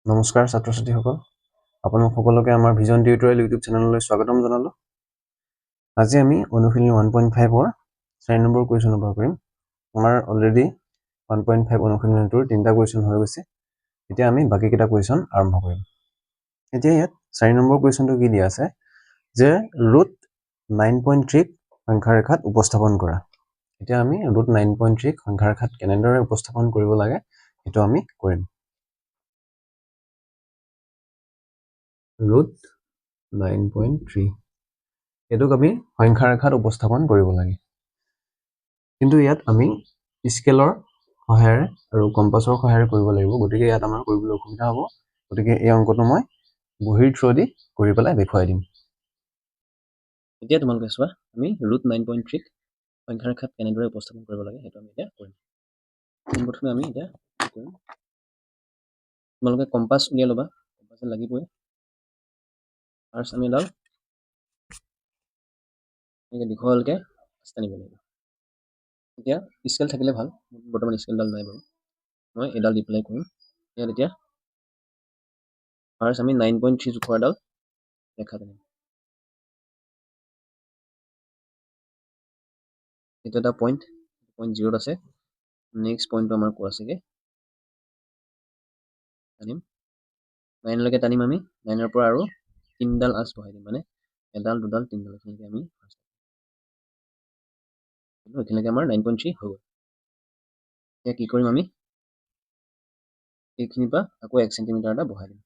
নমস্কাৰ ছাত্ৰ ছাত্ৰীসকল, আপোনালোক সকলোকে আমাৰ ভিজন টিউটৰিয়েল ইউটিউব চেনেললৈ স্বাগতম জনালোঁ। আজি আমি অনুশীলনী 1.5ৰ 4 নম্বৰ কুৱেশ্যন নম্বৰ কৰিম। আমাৰ অলৰেডি 1.5 অনুশীলনীটোৰ 3টা কুৱেশ্যন হৈ গৈছে। এতিয়া আমি বাকীকেইটা কুৱেশ্যন আৰম্ভ কৰিম। এতিয়া ইয়াত 4 নম্বৰ কুৱেশ্যনটো কি দিয়া আছে যে ৰুট 9.3 সংখ্যা ৰেখাত উপস্থাপন কৰা। এতিয়া আমি ৰুট 9.3 সংখ্যা ৰেখাত কেনেদৰে উপস্থাপন কৰিব লাগে সেইটো আমি কৰিম। ৰুট 9.3 এইটোক আমি সংখ্যা ৰেখাত উপস্থাপন কৰিব লাগে। কিন্তু ইয়াত আমি স্কেলৰ সহায়েৰে আৰু কম্পাছৰ সহায়েৰে কৰিব লাগিব, গতিকে ইয়াত আমাৰ কৰিবলৈ অসুবিধা হ'ব। গতিকে এই অংকটো মই বহীৰ থ্ৰুদি কৰি পেলাই দেখুৱাই দিম। এতিয়া তোমালোকে চোৱা, আমি ৰুট 9.3 সংখ্যা ৰেখাত কেনেদৰে উপস্থাপন কৰিব লাগে সেইটো আমি এতিয়া কৰিম। প্ৰথমে আমি এতিয়া কি কৰিম, তোমালোকে কম্পাছ উলিয়াই ল'বা, কম্পাছ লাগিবই। ফাৰ্ষ্ট আমি এডাল দীঘলকৈ টানিব লাগিব। এতিয়া স্কেল থাকিলে ভাল, বৰ্তমান স্কেলডাল নাই বাৰু, মই এডাল দি পেলাই কৰিম। ইয়াত এতিয়া ফাৰ্ষ্ট আমি 9.3 জোখৰ এডাল ৰেখা টানিম। এইটো এটা পইণ্ট 0ত আছে। নেক্সট পইণ্টটো আমাৰ ক'ত আছেগৈ, টানিম 9লৈকে টানিম। আমি 9ৰ পৰা আৰু 3ডাল আঁচ বহাই দিম, মানে এডাল দুডাল তিনিডাল, এইখিনিকে আমি এইখিনিলৈকে আমাৰ 9.3 হৈ গ'ল। এতিয়া কি কৰিম, আমি এইখিনিৰ পৰা আকৌ 1 চেণ্টিমিটাৰ এটা বহাই দিম,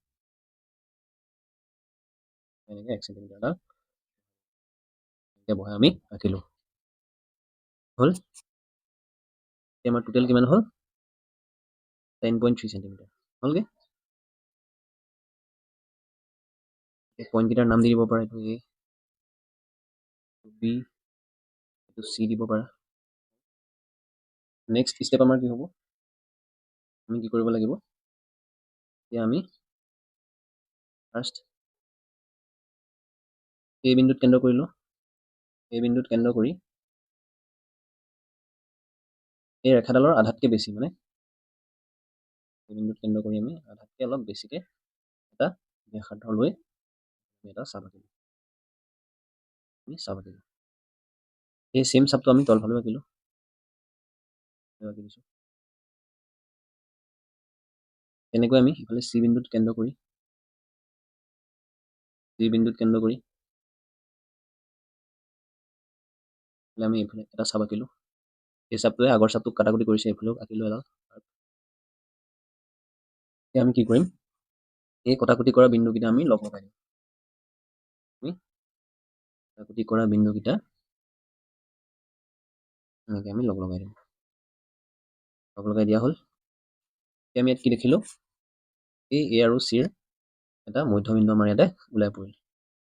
এনেকৈ 1 চেণ্টিমিটাৰ এটা বহাই আমি ৰাখিলোঁ। হ'ল। এতিয়া আমাৰ টোটেল কিমান হ'ল, 10.3 চেণ্টিমিটাৰ হ'লগৈ। পইণ্টকেইটাৰ নাম দি দিব পাৰা, এইটো এ, বি, এইটো চি দিব পাৰা। নেক্সট ষ্টেপ আমাৰ কি হ'ব, আমি কি কৰিব লাগিব, এতিয়া আমি ফাৰ্ষ্ট এই বিন্দুত কেন্দ্ৰ কৰিলোঁ। এই বিন্দুত কেন্দ্ৰ কৰি এই ৰেখাডালৰ আধাতকৈ বেছি, মানে এই বিন্দুত কেন্দ্ৰ কৰি আমি আধাতকৈ অলপ বেছিকৈ এটা ব্যাসাৰ্ধ লৈ এটা চাপ আঁকিলোঁ। আমি চাপ আঁকিলোঁ, এই চেম চাপটো আমি তলফালেও আঁকিলোঁ, আঁকি দিছোঁ। তেনেকৈ আমি ইফালে চি বিন্দুত কেন্দ্ৰ কৰি আমি এইফালে এটা চাপ আঁকিলোঁ। এই চাপটোৱে আগৰ চাপটোক কাটাকুটি কৰিছে, এইফালেও আঁকিলোঁ এডাল। এতিয়া আমি কি কৰিম, এই কটাকুটি কৰা বিন্দুকেইটা আমি লগ লগাই দিম। আমি কটাকুটি কৰা বিন্দুকেইটা এনেকৈ আমি লগ লগাই দিম। লগ লগাই দিয়া হ'ল। এতিয়া আমি ইয়াত কি দেখিলোঁ, এই এ আৰু চিৰ এটা মধ্যবিন্দু আমাৰ ইয়াতে ওলাই পৰিল।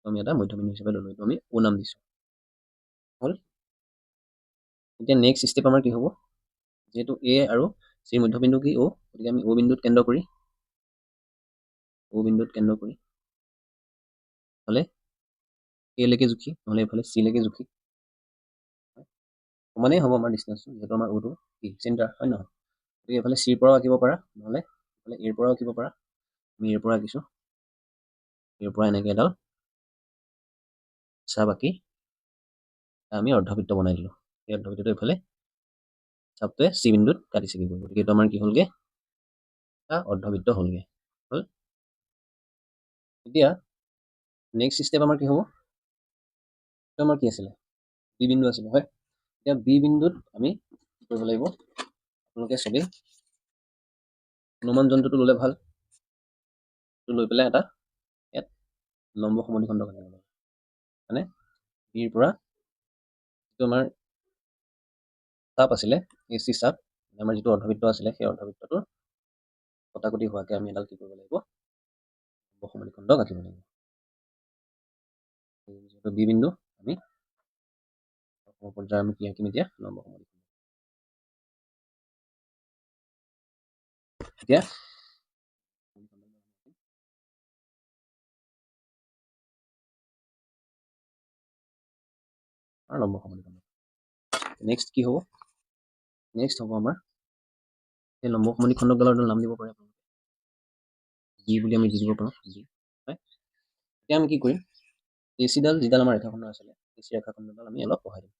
আমি এটা মধ্যবিন্দু হিচাপে ল'লোঁ, এইটো আমি অ নাম দিছোঁ। হ'ল। এতিয়া নেক্সট ষ্টেপ আমাৰ কি হ'ব, যিহেতু এ আৰু চিৰ মধ্যবিন্দু কি অ', গতিকে আমি অ বিন্দুত কেন্দ্ৰ কৰি হ'লে এলৈকে জুখি, নহ'লে এইফালে চিলৈকে জুখি সমানেই হ'ব আমাৰ ডিষ্টেঞ্চটো, যিহেতু আমাৰ অ'টো কি চেণ্টাৰ, হয় নহয়। গতিকে এইফালে চিৰ পৰাও আঁকিব পাৰা, নহ'লে এইফালে এৰ পৰাও আঁকিব পাৰা। আমি এৰ পৰা আঁকিছোঁ, এৰ পৰা এনেকৈ এডাল চাপ আঁকি আমি অৰ্ধবৃত্ত বনাই দিলোঁ। এই অৰ্ধবৃত্তটো এইফালে চাপটোৱে চি বিন্দুত কাটিছেগৈ, গতিকে এইটো আমাৰ কি হ'লগৈ, এটা অৰ্ধবৃত্ত হ'লগৈ। হ'ল। এতিয়া নেক্সট ষ্টেপ আমাৰ কি হ'ব, এইটো আমাৰ কি আছিলে, বি বিন্দু আছিলে, হয়। এতিয়া বি বিন্দুত আমি কি কৰিব লাগিব, আপোনালোকে চবেই অনুমান যন্ত্ৰটো ল'লে ভাল, লৈ পেলাই এটা ইয়াত লম্ব সমদ্বিখণ্ড কাটিব লাগিব। মানে বিৰ পৰা যিটো আমাৰ চাপ আছিলে, এই চি চাপ, আমাৰ যিটো অৰ্ধবৃত্ত আছিলে, সেই অৰ্ধবৃত্তটোৰ কটাকটি হোৱাকৈ আমি এডাল কি কৰিব লাগিব, লম্ব সমদ্বিখণ্ড আঁকিব লাগিব। যিহেতু বি বিন্দু, আমি পৰ্যায়ৰ আমি কি আঁকিম এতিয়া, লম্ব সমদ্বিখণ্ড। এতিয়া লম্ব সমদ্বিখণ্ড। নেক্সট কি হ'ব, নেক্সট হ'ব আমাৰ এই লম্ব সমদ্বিখণ্ডডালৰ নাম দিব পাৰে আপোনালোকে, ডি বুলি আমি দি দিব পাৰোঁ ডি হয়। এতিয়া আমি কি কৰিম এ চিডাল যিডাল আমাৰ ৰেখাখণ্ডৰ আছিলে এ চি ৰেখাখণ্ডডাল আমি অলপ বঢ়াই দিম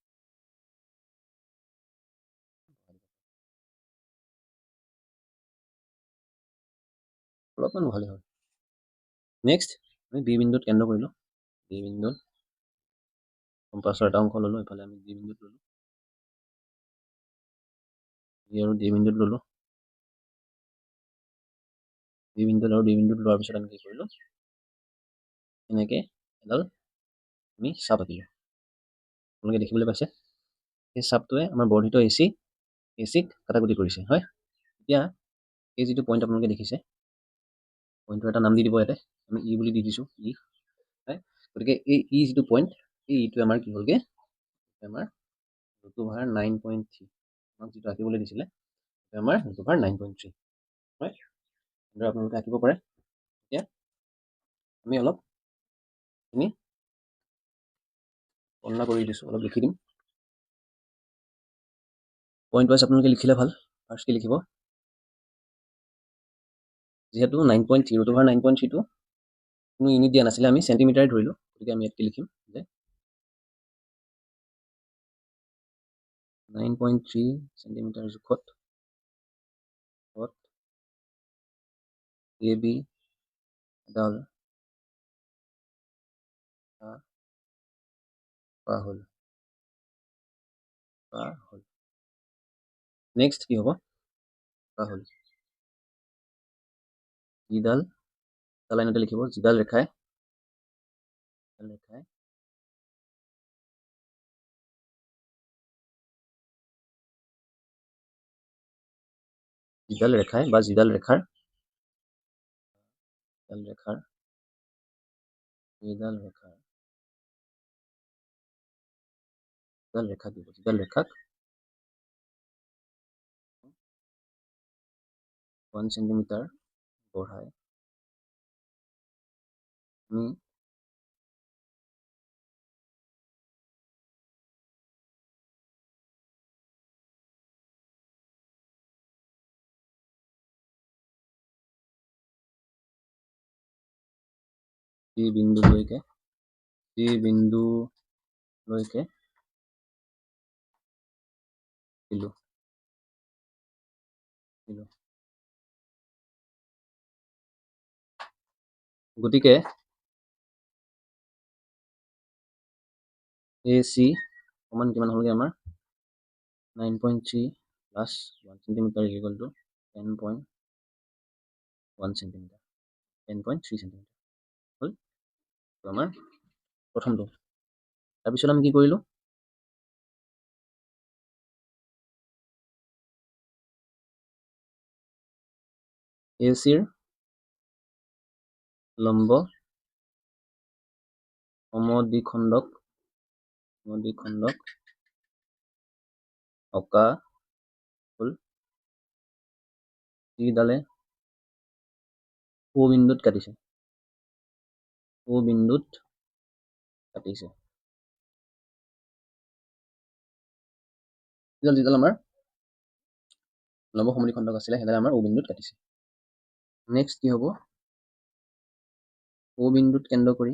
অলপমান বহালে হয়। নেক্সট আমি বি বিন্দুত কেন্দ্ৰ কৰিলোঁ বি বিন্দুত কম্পাছৰ এটা অংশ ল'লোঁ এইফালে আমি ডি বিন্দুত ল'লোঁ বি আৰু ডি বিন্দুত ল'লোঁ বি বিন্দুত আৰু ডি বিন্দুত লোৱাৰ পিছত আমি কি কৰিলোঁ এনেকৈ এডাল আমি চাপ আঁকিলোঁ আপোনালোকে দেখিবলৈ পাইছে সেই চাপটোৱে আমাৰ বৰ্ধিত এ চিক কাটাকুটি কৰিছে হয়। এতিয়া এই যিটো পইণ্ট আপোনালোকে দেখিছে পইণ্টৰ এটা নাম দি দিব ইয়াতে আমি ই বুলি দি দিছোঁ ই হয়। গতিকে এই ই যিটো পইণ্ট এই ইটোৱে আমাৰ কি হ'লগৈ আমাৰ √9.3 আমাক যিটো আঁকিবলৈ দিছিলে আমাৰ √9.3 হয়। এনেদৰে আপোনালোকে আঁকিব পাৰে। এতিয়া আমি অলপ এইখিনি গণনা কৰি দিছোঁ অলপ লিখি দিম পইণ্ট ৱাইজ আপোনালোকে লিখিলে ভাল। ফাৰ্ষ্ট কি লিখিব যিহেতু 9.3 √9.3টো কোনো ইউনিট দিয়া নাছিলে আমি চেণ্টিমিটাৰে ধৰিলোঁ গতিকে আমি ইয়াত কি লিখিম যে 9.3 চেণ্টিমিটাৰ জোখত এ বি এডাল হ'ল নেক্সট কি হ'ব হ'ল যিডাল লাইনতে লিখিব যিডাল ৰেখাই বা যিডাল ৰেখাৰ যিডাল ৰেখাক 1 চেণ্টিমিটাৰ বঢ়াই আমি যি বিন্দুলৈকে দিলোঁ গতিকে এ চি সমান কিমান হ'লগৈ আমাৰ 9.3 plus 1 centimetre equal to 10.1 centimetre 10.3 centimetre হ'ল আমাৰ প্ৰথমটো। তাৰপিছত আমি কি কৰিলোঁ এ চিৰ লম্ব সমদ্বিখণ্ডক অঁকা হ'ল যিডালে O বিন্দুত কাটিছে যিডাল আমাৰ লম্ব সমদ্বিখণ্ডক আছিলে সেইডালে আমাৰ O বিন্দুত কাটিছে। নেক্সট কি হ'ব O বিন্দুত কেন্দ্ৰ কৰি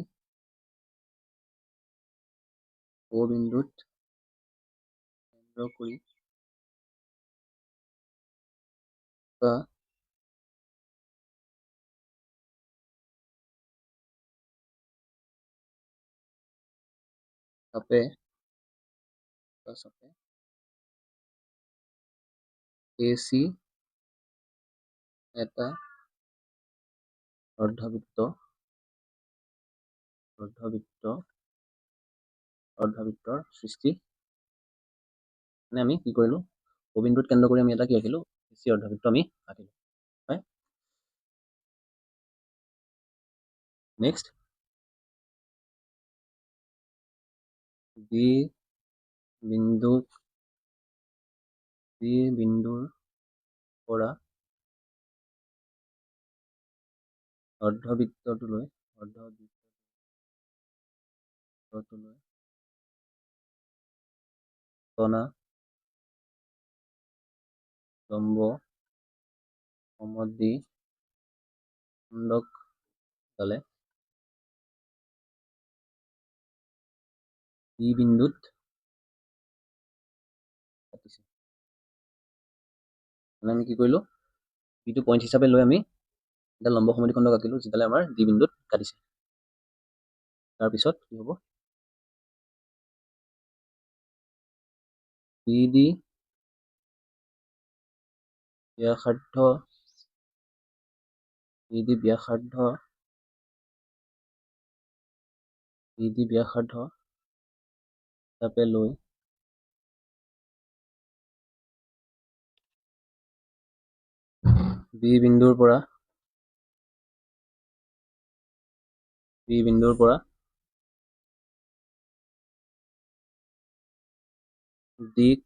চাপে এ চি এটা অৰ্ধবৃত্তৰ সৃষ্টি মানে আমি কি কৰিলোঁ O বিন্দুত কেন্দ্ৰ কৰি আমি এটা কি আঁকিলোঁ এ চি অৰ্ধবৃত্ত আমি আঁকিলোঁ হয়। নেক্সট বি বিন্দুৰ পৰা অৰ্ধবৃত্তটোলৈ টনা লম্ব খণ্ডক ডালে বি বিন্দুত কাটিছে। মানে আমি কি কৰিলোঁ, বিটো পইণ্ট হিচাপে লৈ আমি এটা লম্ব সমদ্বিখণ্ড আঁকিলোঁ যিডালে আমাৰ ডি বিন্দুত কাটিছে। তাৰপিছত কি হ'ব, বি ডি ব্যাসাৰ্ধ হিচাপে লৈ বি বিন্দুৰ পৰা দিক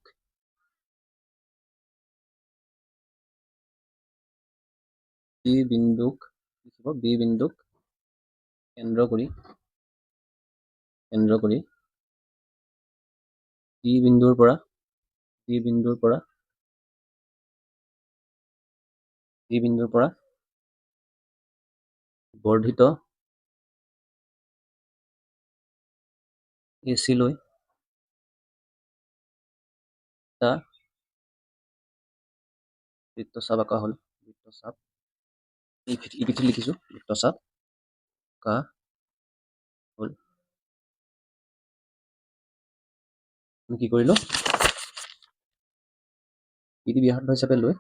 বি বিন্দুক কেন্দ্ৰ কৰি বি বিন্দুৰ পৰা বৰ্ধিত AC লৈ এটা বৃত্তচাপ আঁকা হ'ল। ইপিঠি লিখিছোঁ, বৃত্তচাপ আঁকা হ'ল। আমি কি কৰিলোঁ, বি ডি ব্যাসাৰ্ধ হিচাপে লৈ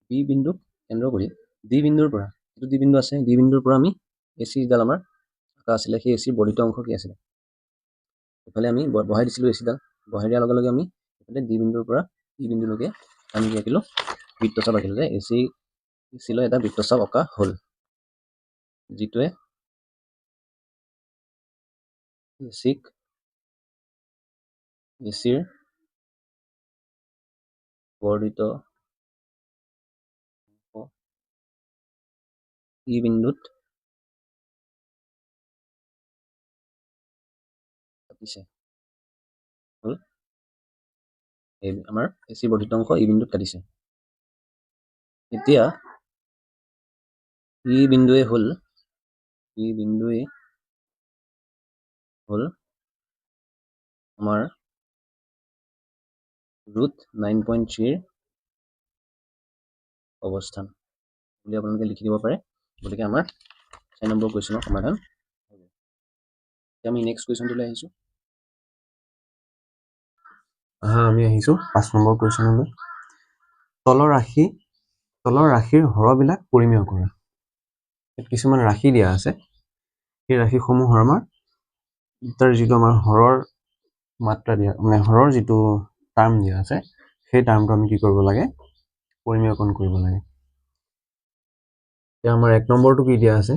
বি বিন্দুক কেন্দ্ৰ কৰি ডি বিন্দুৰ পৰা, যিটো ডি বিন্দু আছে, ডি বিন্দুৰ পৰা আমি AC ডাল আমাৰ আঁকা আছিলে, সেই AC বৰ্ধিত অংশ কি আছিলে, এইফালে আমি বহাই দিছিলোঁ AC ডাল। বহাই দিয়াৰ লগে লগে আমি এইফালে ডি বিন্দুৰ পৰা ই বিন্দুলৈকে আমি কি আঁকিলোঁ, বৃত্তচাপ আঁকিলোঁ, যে AC লৈ এটা বৃত্তচাপ অঁকা হ'ল, যিটোৱে ACৰ বৰ্ধিত ই বিন্দুত কাটিছে। হ'ল এই আমাৰ AC বৰ্ধিত অংশ ই বিন্দুত কাটিছে। এতিয়া ই বিন্দুৱে হ'ল আমাৰ √9.3 অৱস্থান বুলি আপোনালোকে লিখি দিব পাৰে। গতিকে আমাৰ 6 নম্বৰ কুৱেশ্যনৰ সমাধান হ'ব। এতিয়া আমি নেক্সট কুৱেশ্যনটোলৈ আহিছোঁ। আমি আহিছোঁ 5 নম্বৰ কুৱেশ্যনলৈ। তলৰ ৰাশিৰ হৰবিলাক পৰিমেয় কৰা। ইয়াত কিছুমান ৰাশি দিয়া আছে, সেই ৰাশিসমূহৰ আমাৰ তাৰ যিটো আমাৰ হৰৰ মাত্ৰা দিয়া, মানে হৰৰ যিটো টাৰ্ম দিয়া আছে, সেই টাৰ্মটো আমি কি কৰিব লাগে, পৰিমেয়কৰণ কৰিব লাগে। এতিয়া আমাৰ 1 নম্বৰটো কি দিয়া আছে,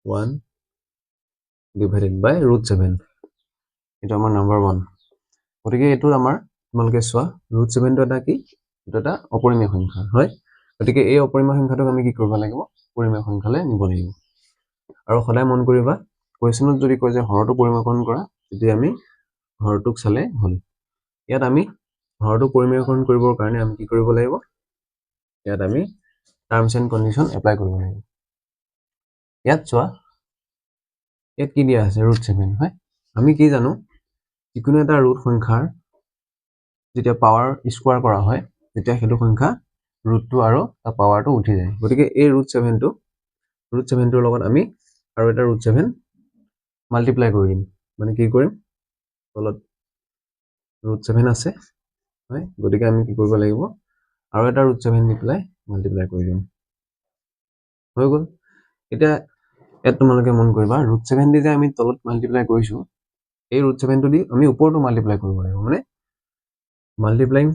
1 / √7, এইটো আমাৰ নম্বৰ 1। গতিকে এইটো আমাৰ তোমালোকে চোৱা, √7টো এটা কি, এইটো এটা অপৰিমেয় সংখ্যা হয়। গতিকে এই অপৰিমেয় সংখ্যাটোক আমি কি কৰিব লাগিব, পৰিমেয় সংখ্যালৈ নিব লাগিব। আৰু সদায় মন কৰিবা, কুৱেশ্যনত যদি কয় যে হৰটো পৰিমেয়কৰণ কৰা, তেতিয়া আমি হৰটোক চালে হ'ল। ইয়াত আমি হৰটো পৰিমেয়কৰণ কৰিবৰ কাৰণে আমি কি কৰিব লাগিব, ইয়াত আমি টাৰ্মছ এণ্ড কণ্ডিশ্যন এপ্লাই কৰিব লাগিব। ইয়াত চোৱা, ইয়াত কি দিয়া আছে, √7 হয়। আমি কি জানো, যিকোনো এটা ৰুট সংখ্যাৰ যেতিয়া পাৱাৰ স্কোৱাৰ কৰা হয়, তেতিয়া সেইটো সংখ্যা ৰুটটো আৰু তাৰ পাৱাৰটো উঠি যায়। গতিকে এই √7টোৰ লগত আমি আৰু এটা √7 মাল্টিপ্লাই কৰি দিম। মানে কি কৰিম, তলত √7 আছে হয়, গতিকে আমি কি কৰিব লাগিব, আৰু এটা √7 দি পেলাই মাল্টিপ্লাই কৰি দিম, হৈ গ'ল। এতিয়া ইয়াত তোমালোকে মন কৰিবা, √7 দি যে আমি তলত মাল্টিপ্লাই কৰিছোঁ, এই √7টো দি আমি ওপৰতো মাল্টিপ্লাই কৰিব লাগিব, মানে মাল্টিপ্লাইং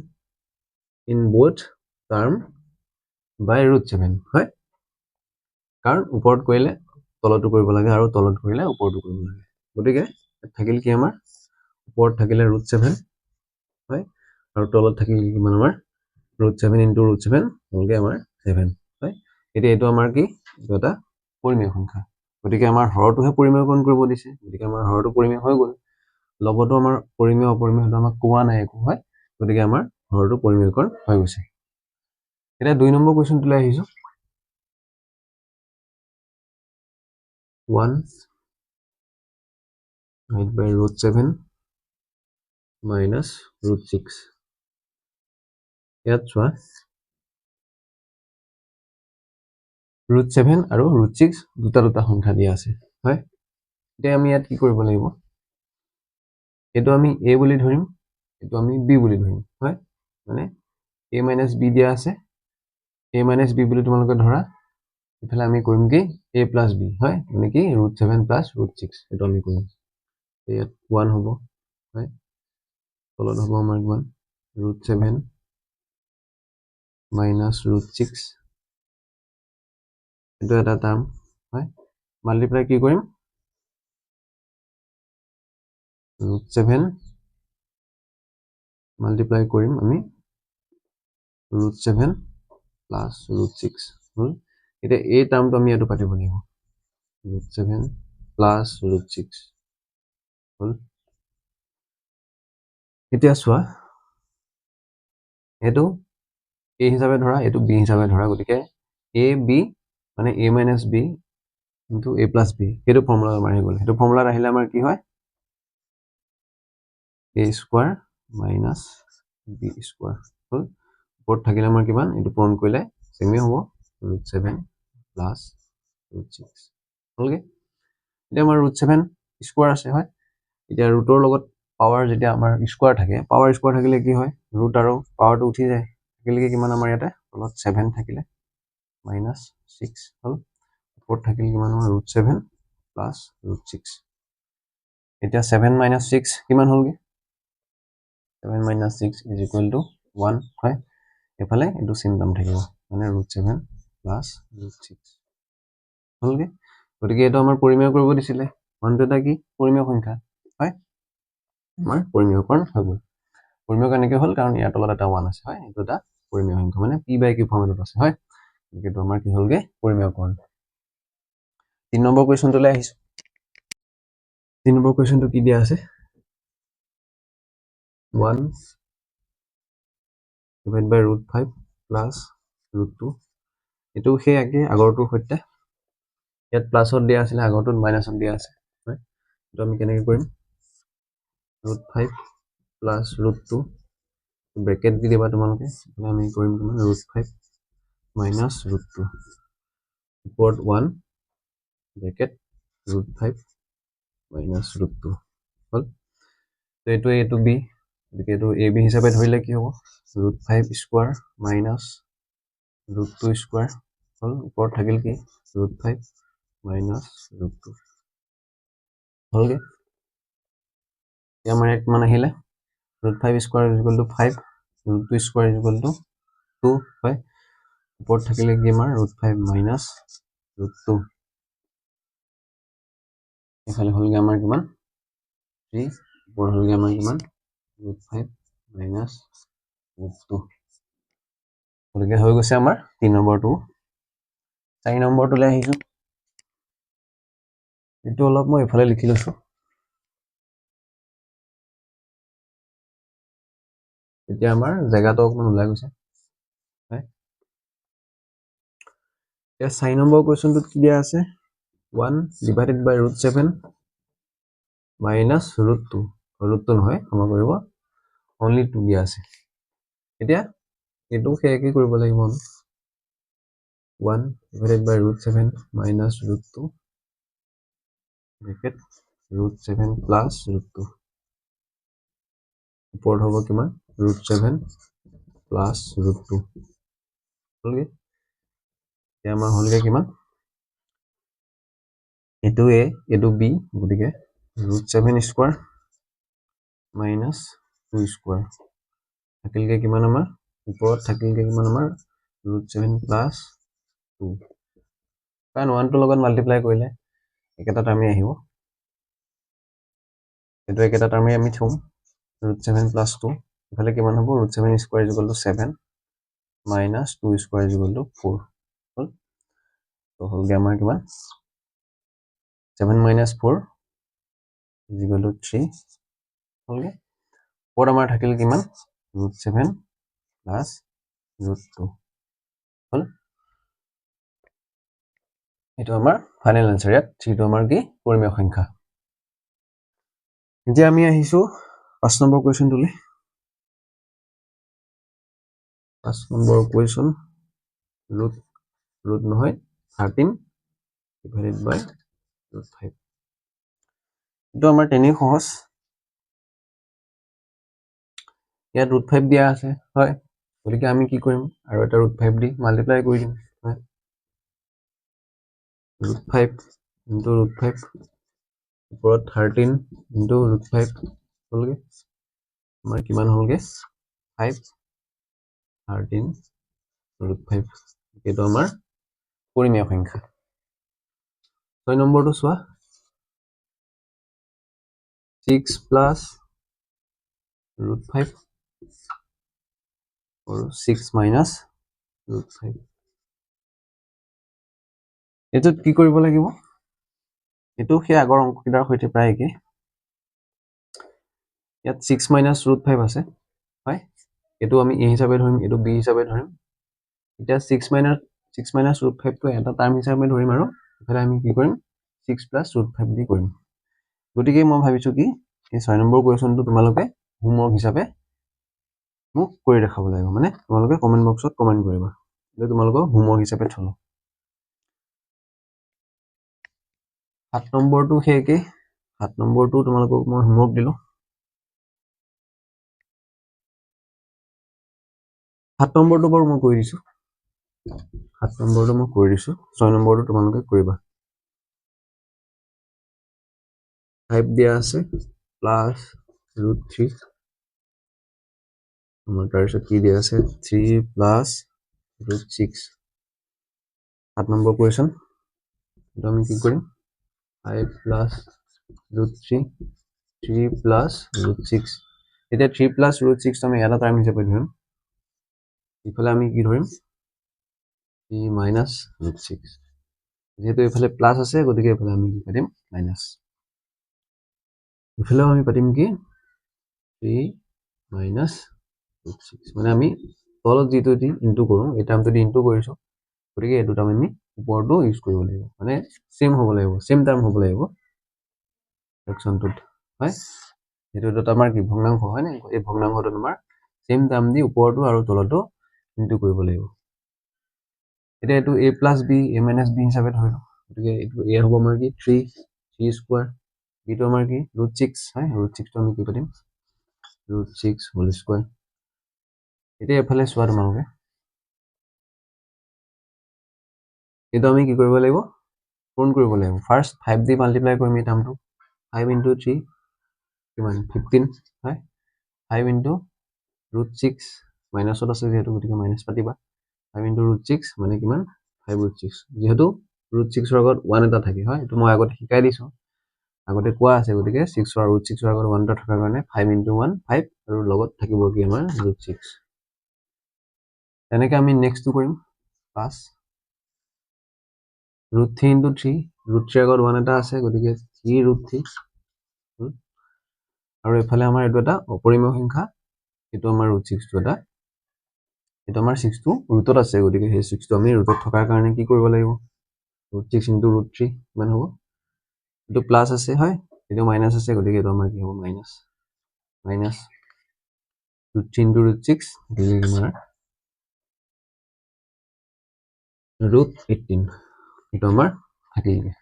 ইন বোথ টাৰ্ম বাই √7 হয়। কাৰণ ওপৰত কৰিলে তলতো কৰিব লাগে, আৰু তলত কৰিলে ওপৰতো কৰিব লাগে। গতিকে থাকিল কি, আমাৰ ওপৰত থাকিলে √7 হয়, আৰু তলত থাকিল কিমান, আমাৰ √7 × √7 হ'লগৈ আমাৰ 7 হয়। এতিয়া এইটো আমাৰ কি, এইটো এটা পৰিমেয় সংখ্যা। গতিকে আমাৰ হৰটোহে পৰিমেয়কৰণ কৰিব দিছে, গতিকে আমাৰ হৰটো পৰিমেয় হৈ গ'ল। লগতো আমাৰ পৰিমেয় অপৰিমেয়টো আমাক কোৱা নাই একো হয়, গতিকে আমাৰ হৰটো পৰিমেয়কৰণ হৈ গৈছে। এতিয়া 2 নম্বৰ কুৱেশ্যনটোলৈ আহিছোঁ। 1 divided by root 7 minus root 6. ইয়াত চোৱা root 7 আৰু root 6 দুটা সংখ্যা দিয়া আছে হয় এতিয়া আমি ইয়াত কি কৰিব লাগিব এটো আমি a বুলি ধৰিম এটো আমি b বুলি ধৰিম হয় মানে a - b দিয়া আছে a - b বুলি তোমালোকে ধৰা ইফালে আমি কৰিম কি a + b হয় মানে কি root 7 + root 6 এটো আমি কৰিম ইয়াত 1 হ'ব হয় তলত হ'ব আমাৰ 1 root 7 minus root 6 এটো এটা টাৰ্ম হয় মাল্টিপ্লাই কি কৰিম root 7 মাল্টিপ্লাই কৰিম আমি root 7 plus root 6 হল এটা এই টার্মটো আমি এটো কাটিব লাগিব root 7 plus root 6 হল এতিয়া চোৱা এটো a হিচাপে ধৰা এটো b হিচাপে ধৰা গতিকে a b মানে a - b into a plus b এটো ফৰ্মুলা মাৰি গ'ল এটো ফৰ্মুলাত আহিলে আমাৰ কি হয় a square minus b square হল ওপৰত থাকিলে আমাৰ কিমান এটো পূৰণ কৰিলে সেমে হ'ব root 7 plus root 6 হলগে এতিয়া আমাৰ root 7 স্কয়াৰ আছে হয় এতিয়া ৰুটৰ লগত পাৱাৰ যেতিয়া আমাৰ স্কয়াৰ থাকে পাৱাৰ স্কয়াৰ থাকিলে কি হয় ৰুট আৰু পাৱাৰটো উঠি যায় থাকিলে কিমান আমাৰ ইয়াতে তলত 7 থাকিলে minus 6 হল ওপৰত থাকিলে কিমান আমাৰ root 7 plus root 6 এতিয়া 7 minus 6 কিমান হলগে 7 minus 6 is equal to 1 হয় এফালে এটো সেম টার্ম থাকিব মানে root 7 plus root 6 হলগে গতিকে এটো আমাৰ পৰিমেয় কৰিব দিছিলে 1 টো এটা কি পৰিমেয় সংখ্যা হয় আমাৰ পৰিমেয়কৰণ হৈ গ'ল পৰিমেয় কেনেকৈ হ'ল কাৰণ ইয়াৰ তলত এটা 1 আছে হয় এটো এটা পৰিমেয় সংখ্যা মানে p/q ফৰ্মেটত আছে হয় গতিকে এটো আমাৰ কি হ'লগে পৰিমেয়কৰণ 3 নম্বৰ কোৱেশ্চনটোলৈ আহিছো 3 নম্বৰ কোৱেশ্চনটো কি দিয়া আছে 1 divided by root 5 plus root 2 এটো সেই একে আগৰটোৰ সৈতে ইয়াত প্লাসত দিয়া আছিল আগৰটোত মাইনাসত দিয়া আছে হয় এটো আমি কেনেকৈ কৰিম root 5 plus root 2 ব্ৰেকেট দি দিবা তোমালোকে তাহলে আমি কৰিম কিমান root 5 minus root 2 ওপৰত 1 ব্ৰেকেট root 5 minus root 2 হল তো এটো a to b গতিকে এটো ab হিচাপে ধৰিলে কি হ'ব root 5 square minus root 2 square হল ওপৰত থাকিল কি root 5 minus root 2 হলগে আমাৰ এক মান আহিলে root 5 square is equal to 5 root 2 square is equal to 2 হয় ওপৰত থাকিলে কি আমাৰ root 5 minus root 2 এফালে হলগে আমাৰ কিমান 3 ওপৰত হলগে আমাৰ কিমান root 5 minus root 2 হলগে হৈ গৈছে আমাৰ 3 নম্বৰটো 4 নম্বৰটোলৈ আহিছো এটো অলপ মই এফালে লিখি লৈছো এতিয়া আমাৰ জায়গাটো অকমান ওলাই গৈছে হয় এতিয়া 4 নম্বৰ কোৱেশ্চনটোত কি দিয়া আছে 1 divided by root 7 minus root 2 root 2 নহয় ক্ষমা কৰিব only 2 দিয়া আছে এতিয়া এটো কি কৰিব লাগিব 1 divided by root 7 minus root 2 bracket root 7 plus root 2 ওপৰত হ'ব কিমান root 7 plus root 2 হলগে এতিয়া আমাৰ হলগে কিমান এটো a এটো b গতিকে root 7 স্কয়াৰ minus 2 স্কয়াৰ থাকিলগে কিমান আমাৰ ওপৰত থাকিলগে কিমান আমাৰ root 7 plus 2 কাৰণ 1 টো লগত মাল্টিপ্লাই কৰিলে একেটা টাৰ্মে আহিব এটো একেটা টাৰ্মে আমি থম root 7 plus 2 ইফালে কিমান হ'ব root 7 square is equal to 7 minus 2 square is equal to 4 হল তো হলগে আমাৰ কিমান 7 minus 4 is equal to 3 হলগে ওপৰত আমাৰ থাকিল কিমান root 7 plus root 2 হল এইটো আমাৰ ফাইনেল আনসাৰ ইয়াত 3 টো আমাৰ কি পৰিমেয় সংখ্যা এতিয়া আমি আহিছো 5 নম্বৰ কোৱেশ্চনটোলৈ 5 নম্বৰ কোৱেশ্চন ৰুট নহয় 13 divided by root 5 এইটো আমাৰ তেনেই সহজ ইয়াত root 5 দিয়া আছে হয় গতিকে আমি কি কৰিম আৰু এটা root 5 দি মাল্টিপ্লাই কৰি দিম হয় root 5 into root 5 ওপৰত 13 into root 5 হলগে আমাৰ কিমান হলগে 5 13 root 5 এইটো আমাৰ পৰিমেয় সংখ্যা 6 নম্বৰটো চোৱা 6 plus root 5 or 6 minus root 5 এটোত কি কৰিব লাগিব এটো সেই আগৰ অংককেইটাৰ সৈতে প্ৰায় একে ইয়াত 6 minus root 5 আছে হয় এটো আমি a হিচাপে ধৰিম এটো b হিচাপে ধৰিম এটা 6 minus root 5 টো এটা টাৰ্ম হিচাপে ধৰিম আৰু এফালে আমি কি কৰিম 6 plus root 5 দি কৰিম গতিকে মই ভাবিছো কি এই 6 নম্বৰ কোৱেশ্চনটো তোমালোকে হোমৱৰ্ক হিচাপে মোক কৰি দেখাব লাগিব মানে তোমালোকে কমেন্ট বক্সত কমেন্ট কৰিবা যে তোমালোকৰ হোমৱৰ্ক হিচাপে থলো 7 নম্বৰটো হেকে 7 নম্বৰটো তোমালোকক মই হোমৱৰ্ক দিলো 7 নম্বৰটো বাৰু মই কৰি দিছো 7 নম্বৰটো মই কৰি দিছো 6 নম্বৰটো তোমালোকে কৰিবা 5 দিয়া আছে প্লাস root 3 আমাৰ তাৰপিছত কি দিয়া আছে 3 plus root 6 7 নম্বৰ কোৱেশ্চন এটা আমি কি কৰিম 5 plus root 3 3 plus root 6 এটা 3 plus root 6 আমি এটা টার্ম হিচাপে ধৰিম ইফালে আমি কি ধৰিম 3 minus root 6 যেহেতু ইফালে প্লাস আছে গতিকে ইফালে আমি কি পাতিম মাইনাস ইফালেও আমি পাতিম কি 3 minus root 6 মানে আমি তলত যেটো দি ইনটু কৰো এই টাৰ্মটো দি ইনটু কৰিছো গতিকে এই দুটা আমি ওপৰটো ইউজ কৰিব লাগিব মানে সেম হ'ব লাগিব সেম টাৰ্ম হ'ব লাগিব ফ্ৰেকশনটোত হয় এটো দুটা আমাৰ কি ভগ্নাংশ হয় না এই ভগ্নাংশটো তোমাৰ সেম টাৰ্ম দি ওপৰটো আৰু তলটো ইনটু কৰিব লাগিব এটা এটো a plus b a minus b হিচাপে ধৰিলো গতিকে এটো a হ'ব আমাৰ কি 3 স্কয়াৰ b টো আমাৰ কি √6 হয় √6 টো আমি কি পাতিম √6 হোল স্কয়াৰ এটা এফালে চোৱা তোমালোকে এটা আমি কি কৰিব লাগিব পূৰণ কৰিব লাগিব ফাৰ্স্ট 5 দি মাল্টিপ্লাই কৰিম এই টাৰ্মটো 5 into 3 কিমান 15 হয় 5 into √6 মাইনাসত আছে যেহেতু গতিকে মাইনাস পাতিবা 5 into √6 মানে কিমান 5 √6 যেহেতু √6 ৰ আগত 1 এটা থাকে হয় এটো মই আগতে শিকাই দিছো আগতে কোৱা আছে গতিকে 6 ৰ √6 ৰ আগত 1 এটা থকাৰ কাৰণে 5 into 1 5 আৰু লগত থাকিব কি আমাৰ √6 তেনেকৈ আমি নেক্সটটো কৰিম প্লাস √3 into 3 √3 ৰ আগত 1 এটা আছে গতিকে 3 √3 আৰু এফালে আমাৰ এটো এটা অপৰিমেয় সংখ্যা এটো আমাৰ √6 টো এটা এটো আমাৰ 6 টো ৰুটত আছে গতিকে সেই 6 টো আমি ৰুটত থকাৰ কাৰণে কি কৰিব লাগিব √6 into √3 মান হ'ব এটো প্লাস আছে হয় এটো মাইনাস আছে গতিকে এটো আমাৰ কি হ'ব মাইনাস √3 into √6 গতিকে আমাৰ √18 এটো আমাৰ থাকিলে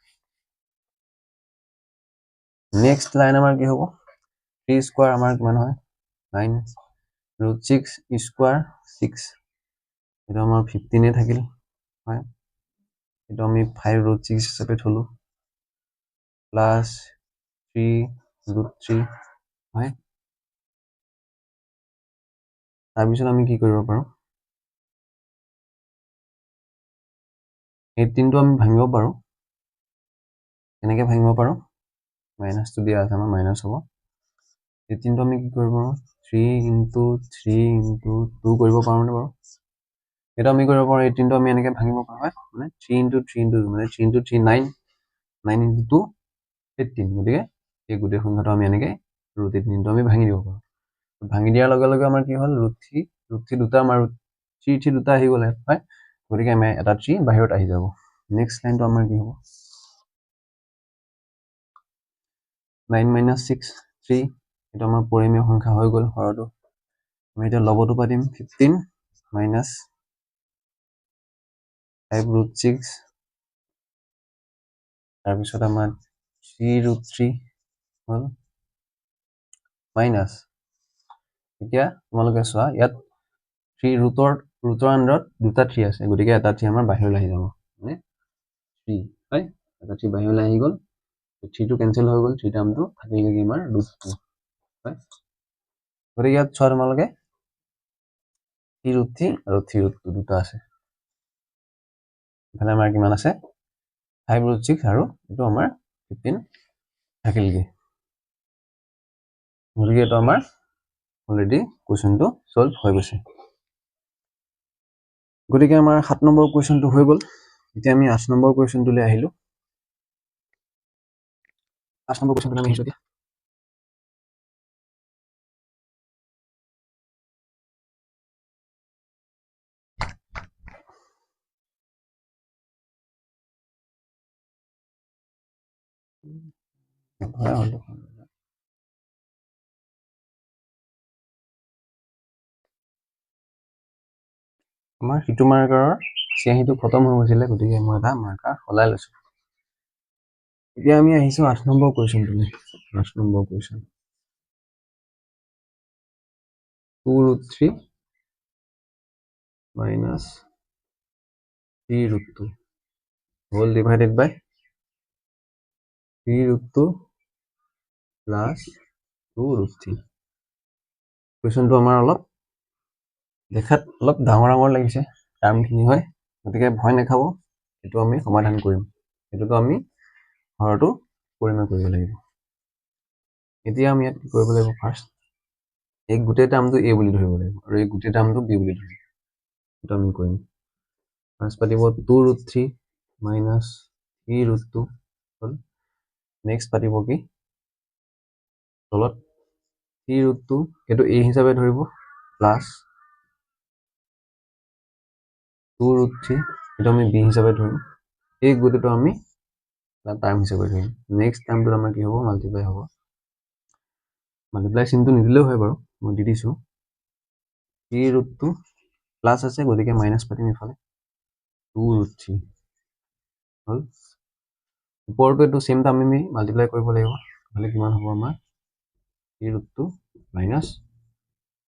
নেক্সট লাইন আমাৰ কি হ'ব 3 স্কয়াৰ আমাৰ কিমান হয় 9 √6 স্কয়াৰ 6 এটো আমাৰ 15 এ থাকিল হয় এটো আমি 5 √6 হিচাপে থলো প্লাস 3 √3 হয় তাৰ পিছত আমি কি কৰিব পাৰো 18 টো আমি ভাঙিব পাৰো এনেকৈ ভাঙিব পাৰো মাইনাস টো দিয়া আছে আমাৰ মাইনাস হ'ব 18 টো আমি কি কৰিব পাৰো 3 into 3 into 2 কৰিব পাৰো নে বাৰু এটা আমি কৰিব পাৰো 18 টো আমি এনেকৈ ভাঙিব পাৰো হয় মানে 3 into 3 into 2 মানে 3 into 3 9 9 into 2 18 গতিকে এই গোটেই সংখ্যাটো আমি এনেকৈ √18 টো আমি ভাঙি দিব পাৰো ভাঙি দিয়াৰ লগে লগে আমাৰ কি হ'ল √3 দুটা আমাৰ 3 দুটা আহি গ'লে হয় গতিকে আমি এটা 3 বাহিৰত আহি যাব নেক্সট লাইনটো আমাৰ কি হ'ব 9 - 6 3 এটা আমাৰ পৰিমেয় সংখ্যা হৈ গ'ল হৰটো আমি এটা লবটো পাতিম 15 - 5√6 তাৰপিছত আমাৰ 3√3 হ'ল মাইনাছ এতিয়া তোমালোকে চোৱা ইয়াত 3 ৰুটৰ আণ্ডাৰত দুটা 3 আছে গতিকে এটা 3 আমাৰ বাহিৰলৈ আহি যাব মানে 3 হয় এটা 3 বাহিৰলৈ আহি গ'ল 3টো কেনচেল হৈ গ'ল 3 টাৰ্মটো থাকিলে কি আমাৰ √2 হয় গতিকে ইয়াত চোৱা তোমালোকে 3√3 আৰু 3√2 দুটা আছে এফালে আমাৰ কিমান আছে 5√6 আৰু এইটো আমাৰ 15 থাকিলগে গতিকে এইটো আমাৰ অলৰেডি কুৱেশ্যনটো সলভ হৈ গৈছে গতিকে আমাৰ 7 নম্বৰ কুৱেশ্যনটো হৈ গ'ল এতিয়া আমি 8 নম্বৰ কুৱেশ্যনটোলৈ আহিলো 8 নম্বৰ কুৱেশ্যনটো আমি আহিছো এতিয়া আমাৰ সিটো মাৰ্কাৰৰ চিয়াহীটো খতম হৈ গৈছিলে গতিকে মই এটা মাৰ্কাৰ সলাই লৈছো এতিয়া আমি আহিছো 8 নম্বৰ কুৱেশ্যনটোলৈ 8 number question 2√3 minus 3√2 whole divided by 3√2 plus 2√3 কুৱেশ্যনটো আমাৰ অলপ দেখাত অলপ ডাঙৰ লাগিছে টাৰ্মখিনি হয় গতিকে ভয় নাখাব এইটো আমি সমাধান কৰিম এইটোতো আমি হৰটো পৰিমেয় কৰিব লাগিব এতিয়া আমি ইয়াত কি কৰিব লাগিব ফাৰ্ষ্ট এই গোটেই টাৰ্মটো a বুলি ধৰিব লাগিব আৰু এই গোটেই টাৰ্মটো b বুলি ধৰিম এইটো আমি কৰিম ফাৰ্ষ্ট পাতিব 2√3 minus 3√2 হ'ল নেক্সট পাতিব কি তলত 3√2 এইটো a হিচাপে ধৰিব প্লাছ 2√3 এইটো আমি b হিচাপে ধৰিম এই গোটেইটো আমি টাৰ্ম হিচাপে ধৰিম নেক্সট টাৰ্মটো আমাৰ কি হ'ব মাল্টিপ্লাই হ'ব মাল্টিপ্লাই চিনটো নিদিলেও হয় বাৰু মই দি দিছো 3√2 প্লাছ আছে গতিকে মাইনাছ পাতিম ইফালে 2√3 হ'ল ওপৰটো এইটো সেম টাৰ্ম আমি মাল্টিপ্লাই কৰিব লাগিব নহ'লে কিমান হ'ব আমাৰ 3√2 minus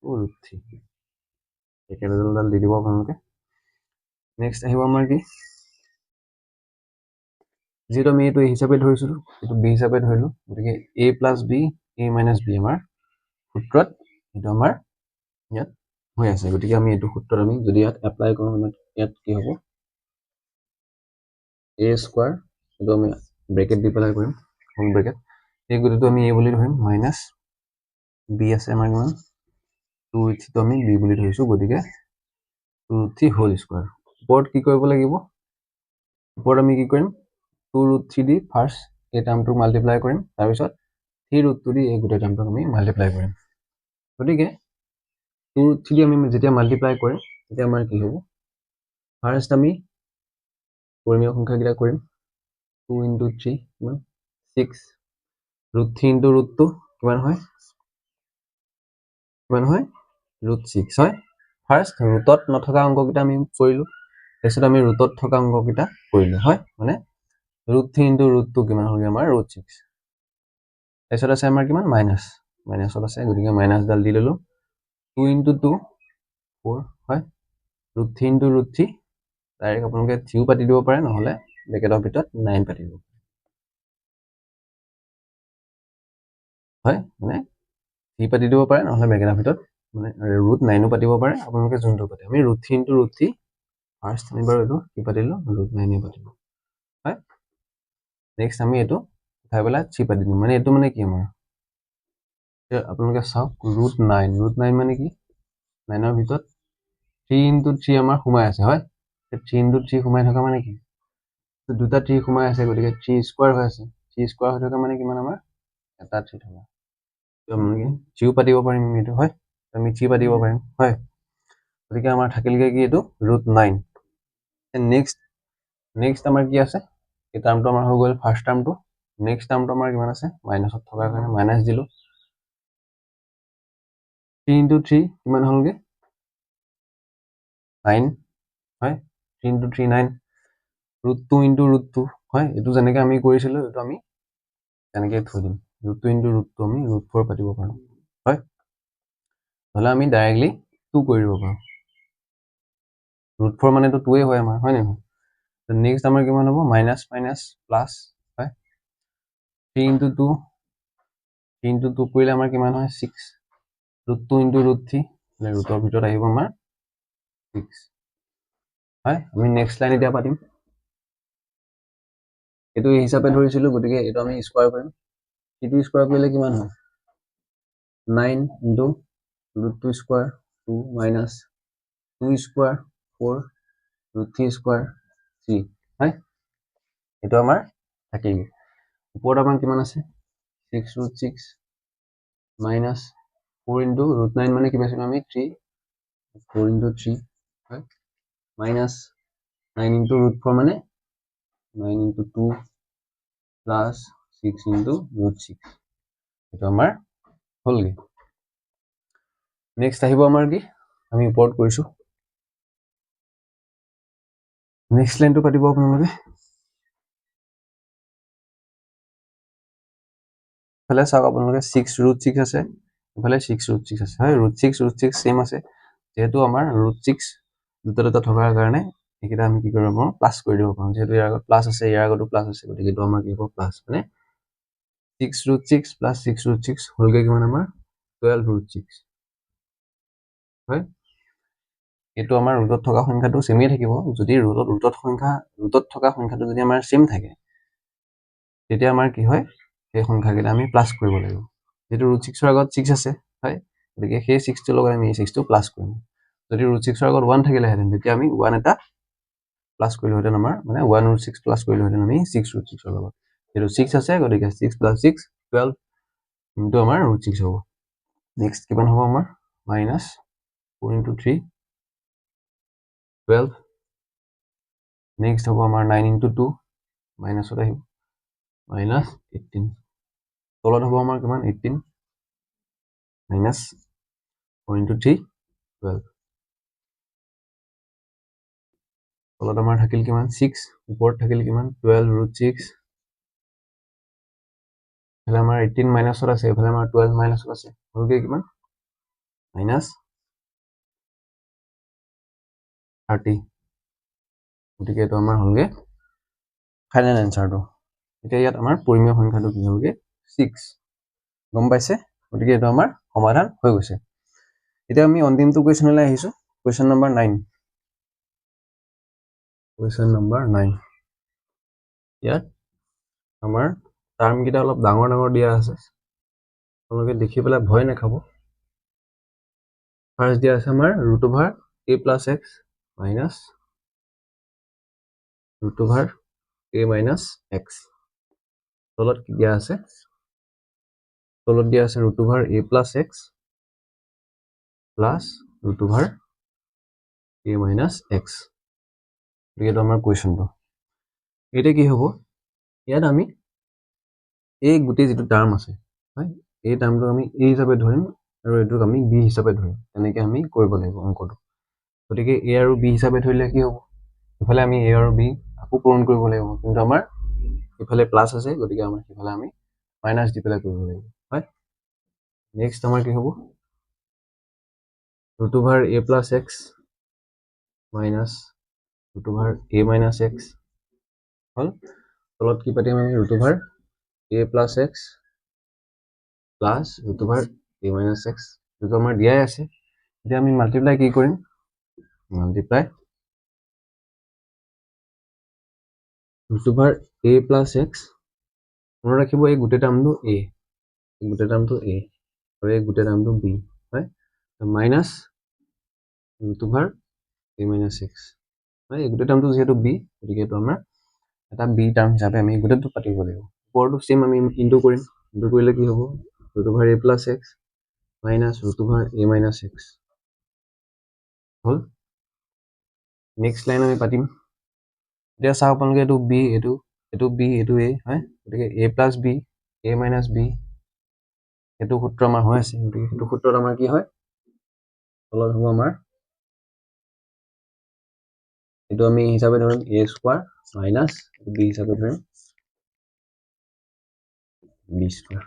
2√3 একে ৰিজাল্টডাল দি দিব আপোনালোকে নেক্সট আহিব আমাৰ কি যেহেতু আমি এইটো a হিচাপে ধৰিছিলো এইটো b হিচাপে ধৰিলো গতিকে a plus b a minus b আমাৰ সূত্ৰত এইটো আমাৰ ইয়াত হৈ আছে গতিকে আমি এইটো সূত্ৰত আমি যদি ইয়াত এপ্লাই কৰোঁ আমাৰ ইয়াত কি হ'ব a স্কয়াৰ এইটো আমি ব্ৰেকেট দি পেলাই কৰিম হোল ব্ৰেকেট এই গোটেইটো আমি a বুলি ধৰিম মাইনাছ b আছে আমাৰ কিমান 2√3 টো আমি b বুলি ধৰিছো গতিকে 2√3 হোল স্কয়াৰ ওপৰত কি কৰিব লাগিব ওপৰত আমি কি কৰিম 2√3 দি ফাৰ্ষ্ট এই টাৰ্মটো মাল্টিপ্লাই কৰিম তাৰপিছত 3√2 দি এই গোটেই টাৰ্মটো আমি মাল্টিপ্লাই কৰিম গতিকে 2√3 দি আমি যেতিয়া মাল্টিপ্লাই কৰিম তেতিয়া আমাৰ কি হ'ব ফাৰ্ষ্ট আমি পৰিমেয় সংখ্যাকেইটা কৰিম 2 * 3 কিমান 6 √3 * √2 কিমান হয় √6 হয় ফাৰ্ষ্ট ৰুটত নথকা অংককেইটা আমি কৰিলো তাৰপিছত আমি ৰুটত থকা অংককেইটা কৰিলো হয় মানে √3 * √2 কিমান হ'ল আমাৰ √6 তাৰপিছত আছে আমাৰ কিমান মাইনাছত আছে গতিকে মাইনাছডাল দি ললো 2 * 2 4 হয় √3 * √3 ডাইৰেক্ট আপোনালোকে 3 পাতি দিব পাৰে নহ'লে ব্ৰেকেটৰ ভিতৰত 9 পাতি দিব হয় মানে 3 পাতি দিব পাৰে নহ'লে ব্ৰেকেটৰ ভিতৰত মানে √9 পাতিব পাৰে আপোনালোকে যোনটো পাতে আমি √3 * √3 ফাৰ্ষ্ট আমি বাৰু এইটো কি পাতিলো √9 পাতিলো হয় নেক্সট আমি এইটো উঠাই পেলাই 3 পাতি দিম মানে এইটো মানে কি আমাৰ আপোনালোকে চাওক √9 মানে কি 9 ৰ ভিতৰত 3 * 3 আমাৰ সোমাই আছে হয় 3 * 3 সোমাই থকা মানে কি দুটা 3 সোমাই আছে গতিকে 3 স্কয়াৰ হৈ আছে 3 স্কয়াৰ হৈ থকা মানে কিমান আমাৰ এটা 3 থকা আমি 3 পাতিব পাৰিম এইটো হয় আমি 3 পাতিব পাৰিম হয় গতিকে আমাৰ থাকিলগে কি এইটো √9 নেক্সট নেক্সট আমাৰ কি আছে, এই টাৰ্মটো আমাৰ হৈ গ'ল ফাৰ্ষ্ট টাৰ্মটো। নেক্সট টাৰ্মটো আমাৰ কিমান আছে, মাইনাছত থকাৰ কাৰণে মাইনাছ দিলোঁ। 3 into 3 কিমান হ'লগৈ, 9 হয়, 3 into 3 9, √2 into √2 হয়, এইটো যেনেকৈ আমি কৰিছিলোঁ এইটো আমি তেনেকৈ থৈ দিম, √2 into √2 আমি √4 পাতিব পাৰোঁ হয়, নহ'লে আমি ডাইৰেক্টলি 2 কৰি দিব পাৰোঁ, √4 মানেতো 2 হয় আমাৰ, হয় নহয়। নেক্সট আমাৰ কিমান হ'ব, মাইনাছ মাইনাছ প্লাছ হয়, 3 into 2 কৰিলে আমাৰ কিমান হয় 6, √2 into √3 ৰুটৰ ভিতৰত আহিব আমাৰ 6 হয়। আমি নেক্সট লাইন এতিয়া পাতিম, এইটো এই হিচাপে ধৰিছিলোঁ, গতিকে এইটো আমি স্কোৱাৰ কৰিম, এইটো স্কোৱাৰ কৰিলে কিমান হয় 9 into √2 square 2 minus 2 square 4 √3 square 3 হয়, এইটো আমাৰ থাকিল। ওপৰত আমাৰ কিমান আছে 6 √6 minus 4 into √9 মানে কি পাইছিলোঁ আমি 3, 4 into 3 হয়, minus 9 into √4 মানে 9 into 2 plus 6 into √6, এইটো আমাৰ হ'লগৈ। নেক্সট আহিব আমাৰ কি, আমি ওপৰত কৰিছোঁ, নেক্সট লাইনটো পাতিব আপোনালোকে। ইফালে চাওক আপোনালোকে 6 √6 আছে, ইফালে 6 √6 আছে হয়, √6 ছেম আছে, যিহেতু আমাৰ √6 দুটা থকাৰ কাৰণে এইকেইটা আমি কি কৰিব পাৰোঁ, প্লাছ কৰি দিব পাৰোঁ, যিহেতু ইয়াৰ আগত প্লাছ আছে, ইয়াৰ আগতো প্লাছ আছে, গতিকে এইটো আমাৰ কি হ'ব প্লাছ, মানে 6 √6 plus 6 √6 হ'লগৈ কিমান আমাৰ 12 √6 হয়। এইটো আমাৰ ৰুটত থকা সংখ্যাটো ছেমেই থাকিব, যদি ৰুটত থকা সংখ্যাটো যদি আমাৰ ছেম থাকে তেতিয়া আমাৰ কি হয়, সেই সংখ্যাকেইটা আমি প্লাছ কৰিব লাগিব, যিহেতু √6ৰ আগত 6 আছে হয়, গতিকে সেই 6টোৰ লগত আমি এই 6টো প্লাছ কৰিম। যদি √6ৰ আগত 1 থাকিলেহেঁতেন তেতিয়া আমি 1 এটা প্লাছ কৰিলোহেঁতেন, আমাৰ মানে 1 √6 প্লাছ কৰিলোহেঁতেন আমি 6 √6ৰ লগত, যিহেতু 6 আছে গতিকে 6 plus 6 12 into আমাৰ √6 হ'ব। নেক্সট কিমান হ'ব আমাৰ মাইনাছ 4 into 3 12, নেক্সট হ'ব আমাৰ 9 into 2 মাইনাছত আহিব মাইনাছ 18, তলত হ'ব আমাৰ কিমান 18 মাইনাছ 4 into 3 12, তলত আমাৰ থাকিল কিমান 6, ওপৰত থাকিল কিমান 12 √6, এইফালে আমাৰ 18 মাইনাছত আছে, এইফালে আমাৰ 12 মাইনাছত আছে, হ'লগৈ কিমান মাইনাছ 30, গতিকে এইটো আমাৰ হ'লগৈ ফাইনেল এনচাৰটো। এতিয়া ইয়াত আমাৰ পৰিমেয় সংখ্যাটো কি হ'লগৈ 6, গম পাইছে, গতিকে এইটো আমাৰ সমাধান হৈ গৈছে। এতিয়া আমি অন্তিমটো কুৱেশ্যনলৈ আহিছোঁ, কুৱেশ্যন নম্বৰ 9। কুৱেশ্যন নম্বৰ 9, ইয়াত আমাৰ টাৰ্মকেইটা অলপ ডাঙৰ ডাঙৰ দিয়া আছে, আপোনালোকে দেখি পেলাই ভয় নাখাব। ফাৰ্ষ্ট দিয়া আছে আমাৰ √a plus x minus √a minus x, তলত কি দিয়া আছে, তলত দিয়া আছে √a plus x plus √a minus x, গতিকে এইটো আমাৰ কুৱেশ্যনটো। এতিয়া কি হ'ব, ইয়াত আমি এই গোটেই যিটো টাৰ্ম আছে হয়, এই টাৰ্মটোক আমি a হিচাপে ধৰিম আৰু এইটোক আমি b হিচাপে ধৰিম, তেনেকৈ আমি কৰিব লাগিব অংকটো। গতিকে a আৰু b হিচাপে ধৰিলে কি হ'ব, ইফালে আমি a আৰু b আকৌ পূৰণ কৰিব লাগিব, কিন্তু আমাৰ ইফালে প্লাছ আছে, গতিকে আমাৰ সিফালে আমি মাইনাছ দি পেলাই কৰিব লাগিব হয়। নেক্সট আমাৰ কি হ'ব √a plus x minus √a minus x হ'ল, তলত কি পাতিম আমি √a plus x plus √a minus x, যিটো আমাৰ দিয়াই আছে, এতিয়া আমি মাল্টিপ্লাই কি কৰিম, মাল্টিপ্লাই √a plus x, মনত ৰাখিব এই গোটেই টাৰ্মটো a, এই গোটেই টাৰ্মটো a আৰু এই গোটেই টাৰ্মটো b হয়, মাইনাছ √a minus x হয়, এই গোটেই টাৰ্মটো যিহেতু b, গতিকে এইটো আমাৰ এটা b টাৰ্ম হিচাপে আমি গোটেইটো পাতিব লাগিব। ওপৰটো ছেম আমি ইনটু কৰিম, ইনটু কৰিলে কি হ'ব √a plus x minus √a minus x হ'ল। নেক্সট লাইন আমি পাতিম এতিয়া চাওক আপোনালোকে এইটো বি, এইটো বি, এইটো এ, হয়? গতিকে A plus B, A minus B, সেইটো সূত্ৰ আমাৰ হৈ আছে। গতিকে সেইটো সূত্ৰত আমাৰ কি হয়, তলত হ'ব আমাৰ, এইটো আমি হিচাপে ধৰিম এ স্কোৱাৰ মাইনাছ বি হিচাপে ধৰিম বি স্কোৱাৰ।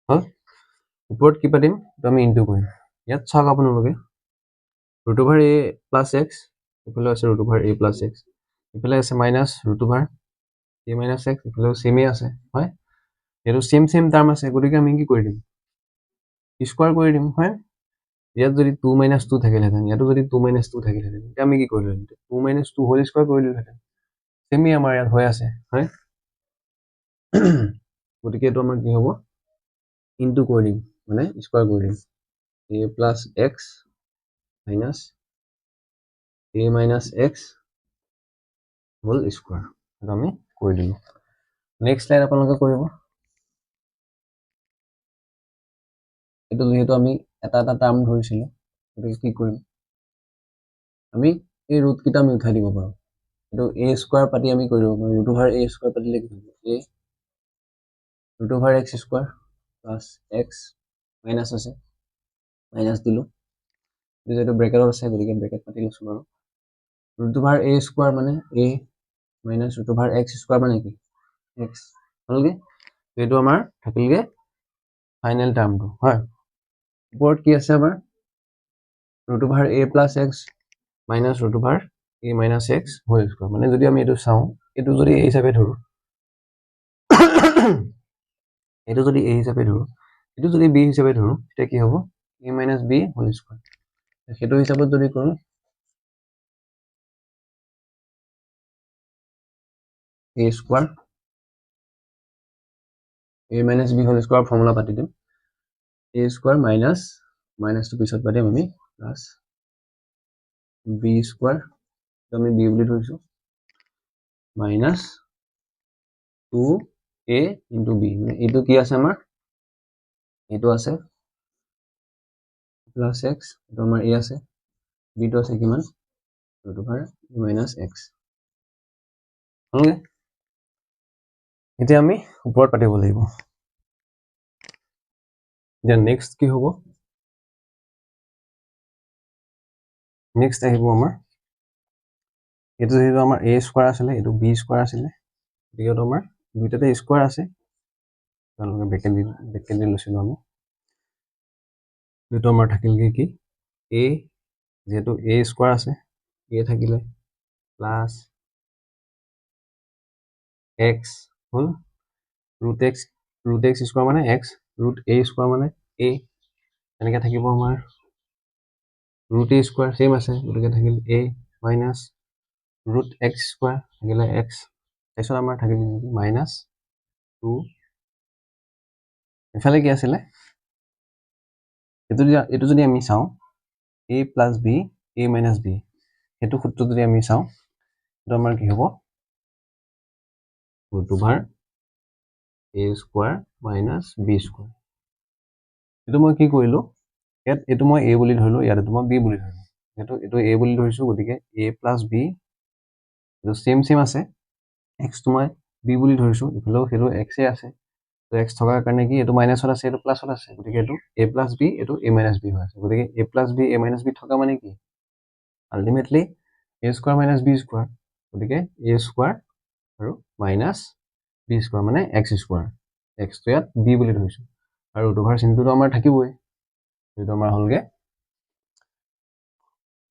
হ'ল? ওপৰত কি পাতিম, এইটো আমি ইনটু কৰিম। ইয়াত চাওক আপোনালোকে root over A plus x, ইফালে আছে root over A plus x, ইফালে আছে minus root over A minus x, ইফালেও চেমেই আছে, হয়? এইটো চেম টাৰ্ম আছে, গতিকে আমি কি কৰি দিম, স্কোৱাৰ কৰি দিম, হয়? ইয়াত যদি 2 মাইনাছ 2 থাকিলেহেঁতেন, ইয়াতো যদি 2 মাইনাছ 2 থাকিলেহেঁতেন, তেতিয়া আমি কি কৰিলোহেঁতেন, 2 মাইনাছ 2 হোল স্কোৱাৰ কৰি দিলোহেঁতেন। চেমেই আমাৰ ইয়াত হৈ আছে, হয়? গতিকে এইটো আমাৰ কি হ'ব, ইনটু কৰি দিম, মানে স্কোৱাৰ কৰি দিম, এ প্লাছ এক্স মাইনাছ এ মাইনাছ এক্স হোল স্কোৱাৰ, সেইটো আমি কৰি দিলোঁ। নেক্সট লাইন আপোনালোকে কৰিব। এইটো যিহেতু আমি এটা টাৰ্ম ধৰিছিলোঁ, গতিকে কি কৰিম, আমি এই ৰুটকেইটা আমি উঠাই দিব পাৰোঁ। এইটো এ স্কোৱাৰ পাতি আমি কৰি দিব পাৰোঁ। ৰুট অভাৰ এ স্কোৱাৰ পাতিলে কি হ'ব, A root over X square plus X minus আছে, মাইনাছ দিলোঁ, যিহেতু ব্ৰেকেটত আছে, গতিকে ব্ৰেকেট পাতি লৈছোঁ বাৰু। ৰুট অভাৰ এ স্কোৱাৰ মানে A minus root over X square মানে কি, এক্স, হ'লগে? এইটো আমাৰ থাকিলগে ফাইনেল টাৰ্মটো, হয়? ওপৰত কি আছে আমাৰ, root over A plus X minus root over A minus X whole square. মানে যদি আমি এইটো চাওঁ, এইটো যদি এ হিচাপে ধৰোঁ, এইটো যদি এ হিচাপে ধৰোঁ, এইটো যদি বি হিচাপে ধৰোঁ, তেতিয়া কি হ'ব, A minus B whole square. সেইটো হিচাপত যদি কৰোঁ, A square A minus B whole square formula পাতি দিম, এ স্কোৱাৰ মাইনাছটো পিছত পাতিম আমি, প্লাছ বি স্কোৱাৰ, আমি বি বুলি ধৰিছোঁ, মাইনাছ 2a ইনটু বি, মানে এইটো কি আছে আমাৰ, এইটো আছে প্লাছ এক্স, এইটো আমাৰ এ আছে, বিটো আছে কিমান, root over A minus x, হ'লগে? এতিয়া আমি ওপৰত পাতিব লাগিব। এতিয়া নেক্সট কি হ'ব, নেক্সট আহিব আমাৰ, এইটো যিহেতু আমাৰ এ স্কোৱাৰ আছিলে, এইটো বি স্কোৱাৰ আছিলে, গতিকে আমাৰ দুইটাতে স্কোৱাৰ আছে, তেওঁলোকে ব্ৰেকেট দি লৈছিলোঁ আমি। এইটো আমাৰ থাকিলগে কি, এ, যিহেতু এ স্কোৱাৰ আছে, এ থাকিলে প্লাছ এক্স হ'ল ৰুট এক্স স্কোৱাৰ মানে এক্স, ৰুট এ স্কোৱাৰ মানে এ, এনেকৈ থাকিব আমাৰ ৰুট এ স্কোৱাৰ চেম আছে, গতিকে থাকিল এ মাইনাছ ৰুট এক্স স্কোৱাৰ থাকিলে এক্স, তাৰপিছত আমাৰ থাকিল মাইনাছ 2, ইফালে কি আছিলে, এইটো যদি আমি চাওঁ, A plus B A minus B, সেইটো সূত্ৰ যদি আমি চাওঁ, সেইটো আমাৰ কি হ'ব, root over A square minus B square. এইটো মই কি কৰিলোঁ, ইয়াত এইটো মই এ বুলি ধৰিলোঁ, ইয়াত এইটো মই বি বুলি ধৰিলোঁ, এইটো এ বুলি ধৰিছোঁ, গতিকে এ প্লাছ বি, এইটো চেম আছে, এক্সটো মই বি বুলি ধৰিছোঁ, ইফালেও সেইটো এক্সেই আছে, তো এক্স থকাৰ কাৰণে কি, এইটো মাইনাছত আছে, এইটো প্লাছত আছে, গতিকে এইটো এ প্লাছ বি, এইটো এ মাইনাছ বি হৈ আছে, গতিকে A plus B A minus B থকা মানে কি, আল্টিমেটলি এ স্কোৱাৰ মাইনাছ বি স্কোৱাৰ, গতিকে এ স্কোৱাৰ আৰু মাইনাছ বি স্কোৱাৰ মানে এক্স স্কোৱাৰ, এক্সটো ইয়াত বি বুলি ধৰিছোঁ, আৰু ৰুট অভাৰ চিনটোতো আমাৰ থাকিবই, সেইটো আমাৰ হ'লগে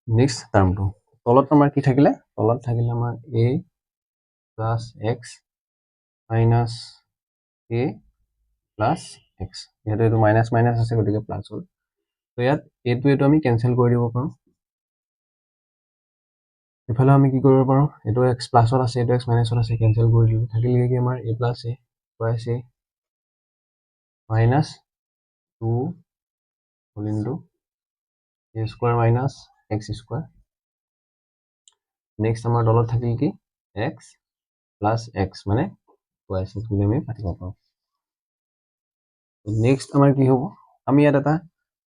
নেক্সট টাৰ্মটো। তলত আমাৰ কি থাকিলে, তলত থাকিলে আমাৰ A plus X minus A plus x, যিহেতু এইটো মাইনাছ মাইনাছ আছে, গতিকে প্লাছ হ'ল, তো ইয়াত এইটো আমি কেঞ্চেল কৰি দিব পাৰোঁ, ইফালে আমি কি কৰিব পাৰোঁ, এইটো এক্স প্লাছত আছে, এইটো এক্স মাইনাছত আছে, কেঞ্চেল কৰি দিলোঁ, থাকিলে কি আমাৰ A plus A plus A minus 2 whole into A square minus X square. Next আমাৰ তলত থাকিল কি, এক্স প্লাছ এক্স মানে টুৱাইছ এক্স বুলি আমি পাতিব পাৰোঁ। নেক্সট আমাৰ কি হ'ব, আমি ইয়াত এটা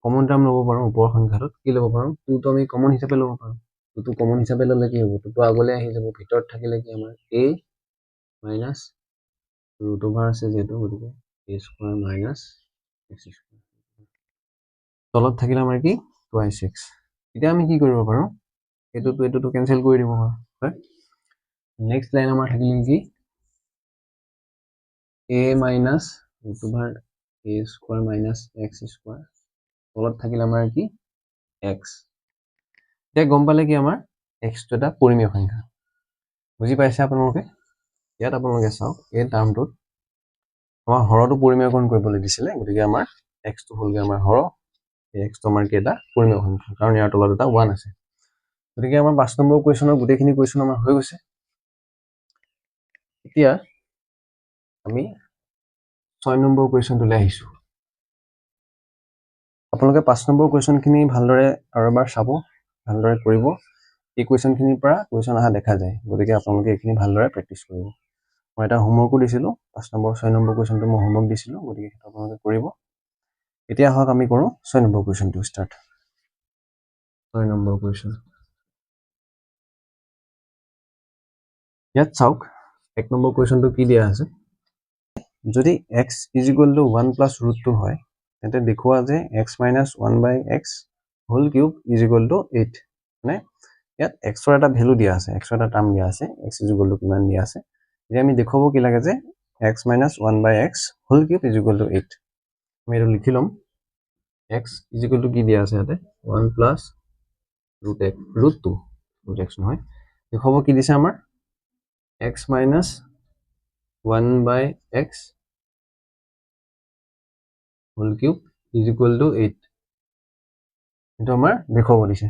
কমন টাৰ্ম ল'ব পাৰোঁ, ওপৰৰ সংখ্যাটোত কি ল'ব পাৰোঁ, 2টো আমি কমন হিচাপে ল'ব পাৰোঁ, টুটো কমন হিচাপে ল'লে কি হ'ব টুটো আগলৈ আহি যাব ভিতৰত থাকিলে কি আমাৰ a মাইনাছ ৰুট অভাৰ আছে যিহেতু গতিকে a square minus x square তলত থাকিলে আমাৰ কি 2x এতিয়া আমি কি কৰিব পাৰোঁ এইটোতো কেনচেল কৰি দিব পাৰোঁ হয় নেক্সট লাইন আমাৰ থাকিলে কি a minus root over a square minus x square তলত থাকিলে আমাৰ কি x এতিয়া গম পালে কি আমাৰ xটো এটা পৰিমেয় সংখ্যা বুজি পাইছে আপোনালোকে ইয়াত আপোনালোকে চাওক এই টাৰ্মটোত আমাৰ হৰটো পৰিমেয়কৰণ কৰিবলৈ দিছিলে গতিকে আমাৰ xটো হ'লগে আমাৰ হৰ এই xটো আমাৰ কি এটা পৰিমেয় সংখ্যা কাৰণ ইয়াৰ তলত এটা 1 আছে গতিকে আমাৰ 5 নম্বৰ কুৱেশ্যনৰ গোটেইখিনি কুৱেশ্যন আমাৰ হৈ গৈছে এতিয়া আমি 6 নম্বৰ কুৱেশ্যনটোলৈ আহিছোঁ আপোনালোকে 5 নম্বৰ কুৱেশ্যনখিনি ভালদৰে আৰু এবাৰ চাব ভালদৰে কৰিব এই কুৱেশ্যনখিনিৰ পৰা কুৱেশ্যন অহা দেখা যায় গতিকে আপোনালোকে এইখিনি ভালদৰে প্ৰেক্টিছ কৰিব মই এটা হোমৱৰ্কো দিছিলোঁ 5 নম্বৰ 6 নম্বৰ কুৱেশ্যনটো মই হোমৱৰ্ক দিছিলোঁ গতিকে সেইটো আপোনালোকে কৰিব এতিয়া আহক আমি কৰোঁ 6 নম্বৰ কুৱেশ্যনটো ষ্টাৰ্ট 6 নম্বৰ কুৱেশ্যন ইয়াত চাওক 1 নম্বৰ কুৱেশ্যনটো কি দিয়া আছে যদি x = 1 + √2 হয় তেন্তে দেখুৱা যে x - 1/x হোল কিউব = 8 মানে ইয়াত x ৰ এটা ভ্যালু দিয়া আছে x ৰ এটা টাৰ্ম দিয়া আছে x = কিমান দিয়া আছে এতিয়া আমি দেখুৱাব কি লাগে যে x - 1/x হোল কিউব = 8 আমি এইটো লিখি ল'ম x = কি দিয়া আছে ইয়াতে 1 + √2 √x নহয় দেখুৱাব কি দিছে আমাৰ x - 1/x হোল কিউব = 8 এইটো আমাৰ দেখুৱাব দিছে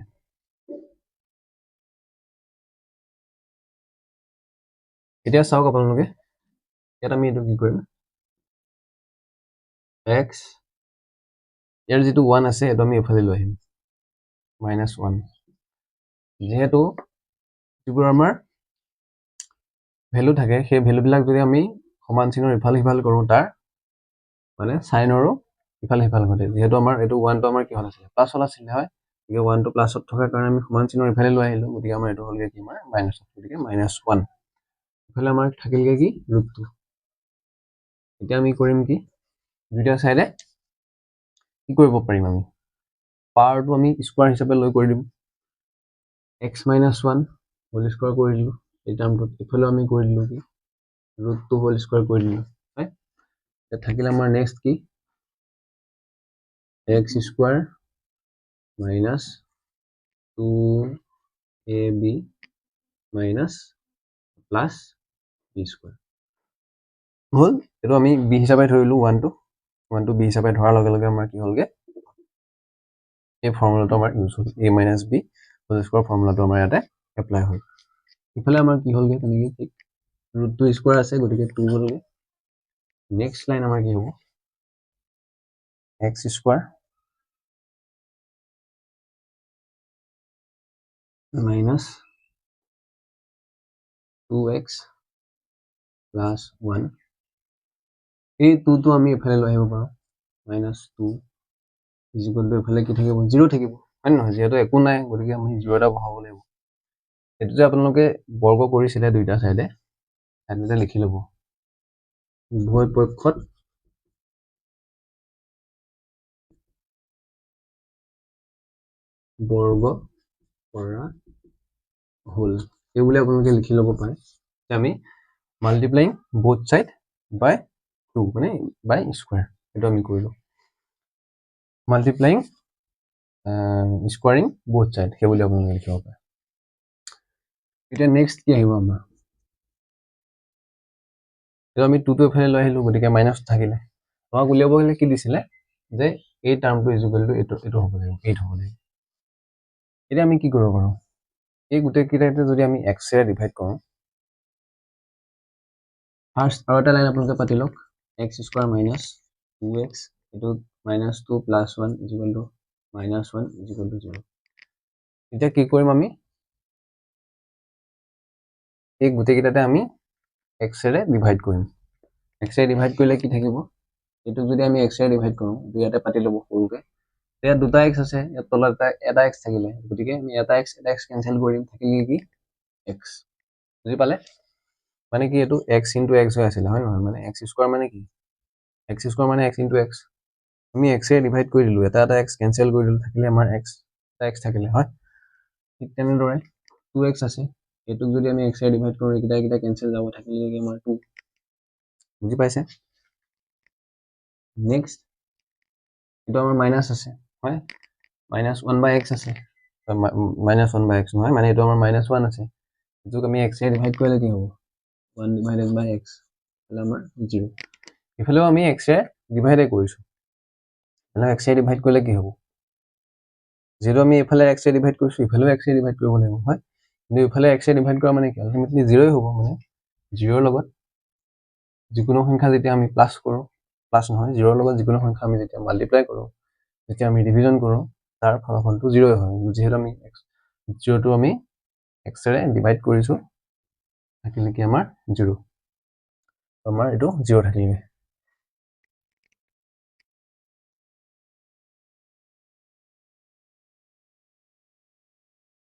এতিয়া চাওক আপোনালোকে ইয়াত আমি এইটো কি কৰিম x ইয়াৰ যিটো 1 আছে এইটো আমি এফালে লৈ আহিম -1 যেহেতু যিবোৰ আমাৰ ভ্যালু থাকে সেই ভ্যালুবিলাক যদি আমি সমান চিহ্নৰ ইফাল সিফাল কৰোঁ তাৰ মানে সাইনৰো ইফাল সিফাল ঘটে যেহেতু আমাৰ এইটো 1 টো আমাৰ কি হ'ল আছিল প্লাছ হ'ল আছিল হয় গতিকে 1 টো প্লাছত থকাৰ কাৰণে আমি সমান চিহ্নৰ ইফালে লৈ আহিলোঁ গতিকে আমাৰ এইটো হ'লগে কি আমাৰ মাইনাছ গতিকে -1 ইফালে আমাৰ থাকিলগে কি √2 এতিয়া আমি কৰিম কি দুইটা সাইডে কি কৰিব পাৰিম আমি পাৱাৰটো আমি স্কোৱাৰ হিচাপে লৈ কৰি দিম x - 1 হোল স্কোৱাৰ কৰি দিলোঁ এই টাৰ্মটোত ইফালেও আমি কৰি দিলোঁ কি √2 হোল স্কোৱাৰ কৰি দিলোঁ হয় এতিয়া থাকিলে আমাৰ নেক্সট কি x square minus 2ab minus plus b square হ'ল এইটো আমি b হিচাপে ধৰিলোঁ 1 টো b হিচাপে ধৰাৰ লগে লগে আমাৰ কি হ'লগে এই ফৰ্মুলাটো আমাৰ ইউজ হ'ল a - b হোল স্কোৱাৰ ফৰ্মুলাটো আমাৰ ইয়াতে এপ্লাই হ'ল ইফালে আমাৰ কি হ'লগে তেনেকৈ ঠিক √2 স্কোৱাৰ আছে গতিকে 2 হ'লগে নেক্সট লাইন আমাৰ কি হ'ব x square minus 2x plus 1 এই 2টো আমি এফালে লৈ আহিব পাৰোঁ -2 = এফালে কি থাকিব 0 থাকিব হয় নহয় যিহেতু একো নাই গতিকে আমি 0 এটা বহাব লাগিব এইটো যে আপোনালোকে বৰ্গ কৰিছিলে দুইটা সাইডে সাইডতে লিখি ল'ব উভয় পক্ষত বৰ্গ কৰা হ'ল এইবুলি আপোনালোকে লিখি ল'ব পাৰে যে আমি মাল্টিপ্লাইং বোথ সাইড বাই 2 মানে বাই স্কোৱাৰ এইটো আমি কৰিলোঁ মাল্টিপ্লাইং স্কোৱাৰিং বোথ সাইড সেইবুলি আপোনালোকে লিখিব পাৰে এতিয়া নেক্সট কি আহিব আমাৰ এইটো আমি 2টো এফালে লৈ আহিলোঁ গতিকে মাইনাছ থাকিলে আমাক উলিয়াব হ'লে কি দিছিলে যে এই টাৰ্মটো এইটো হ'ব লাগিব 8 হ'ব লাগিব এতিয়া আমি কি কৰিব পাৰোঁ এই গোটেইকেইটাতে যদি আমি এক্সৰে ডিভাইড কৰোঁ ফাৰ্ষ্ট আৰু এটা লাইন আপোনালোকে পাতি লওক x স্কোৱাৰ মাইনাছ 2x এইটো -2 প্লাছ 1 = -1 = 0 এতিয়া কি কৰিম আমি এই গোটেইকেইটাতে আমি এক্সৰে ডিভাইড কৰিম এক্সৰে ডিভাইড কৰিলে কি থাকিব এইটোক যদি আমি এক্সৰে ডিভাইড কৰোঁ ইয়াতে পাতি ল'ব সৰুকৈ ইয়াত দুটা x আছে, ইয়াত তলত এটা x থাকিলে, গতিকে আমি এটা x কেনচেল কৰি দিম, থাকিলে কি x, বুজি পালে? মানে কি এইটো x ইনটু x হৈ আছিলে, হয় নহয়? মানে x স্কোৱাৰ মানে কি, x স্কোৱাৰ মানে x ইনটু x, আমি x এ ডিভাইড কৰি দিলো, এটা x কেনচেল কৰি দিলো, থাকিলে আমাৰ এটা x থাকিলে, হয়? ঠিক তেনেদৰে 2x আছে, এইটোক যদি আমি x এ ডিভাইড কৰো, এইকেইটা কেনচেল যাব, থাকিলে কি আমাৰ 2, বুজি পাইছে? নেক্সট এইটো আমাৰ মাইনাছ আছে, হয়? মাইনাছ 1/x আছে, মাইনাছ 1/x নহয়, মানে এইটো আমাৰ মাইনাছ 1 আছে, এইটোক আমি x এ ডিভাইড কৰিলে কি হ'ব, 1 ডিভাইডেড বাই x, তাহলে আমাৰ 0, ইফালেও আমি x এ ডিভাইডে কৰিছো, তাহলে x এ ডিভাইড কৰিলে কি হ'ব, যিহেতু আমি এইফালে x এ ডিভাইড কৰিছো, ইফালেও x এ ডিভাইড কৰিব লাগিব, হয়? কিন্তু ইফালে x এ ডিভাইড কৰা মানে কি, আলটিমেটলি 0 হ'ব, মানে 0ৰ লগত যিকোনো সংখ্যা যেতিয়া আমি প্লাছ কৰো, প্লাছ নহয়, 0ৰ লগত যিকোনো সংখ্যা আমি যেতিয়া মাল্টিপ্লাই কৰো, যেতিয়া আমি ডিভিজন কৰো, তাৰ ফলাফলটো 0 হয়, যিহেতু আমি 0টো আমি x এৰে ডিভাইড কৰিছো, থাকিলে কি আমাৰ 0, আমাৰ এইটো 0 থাকিলে।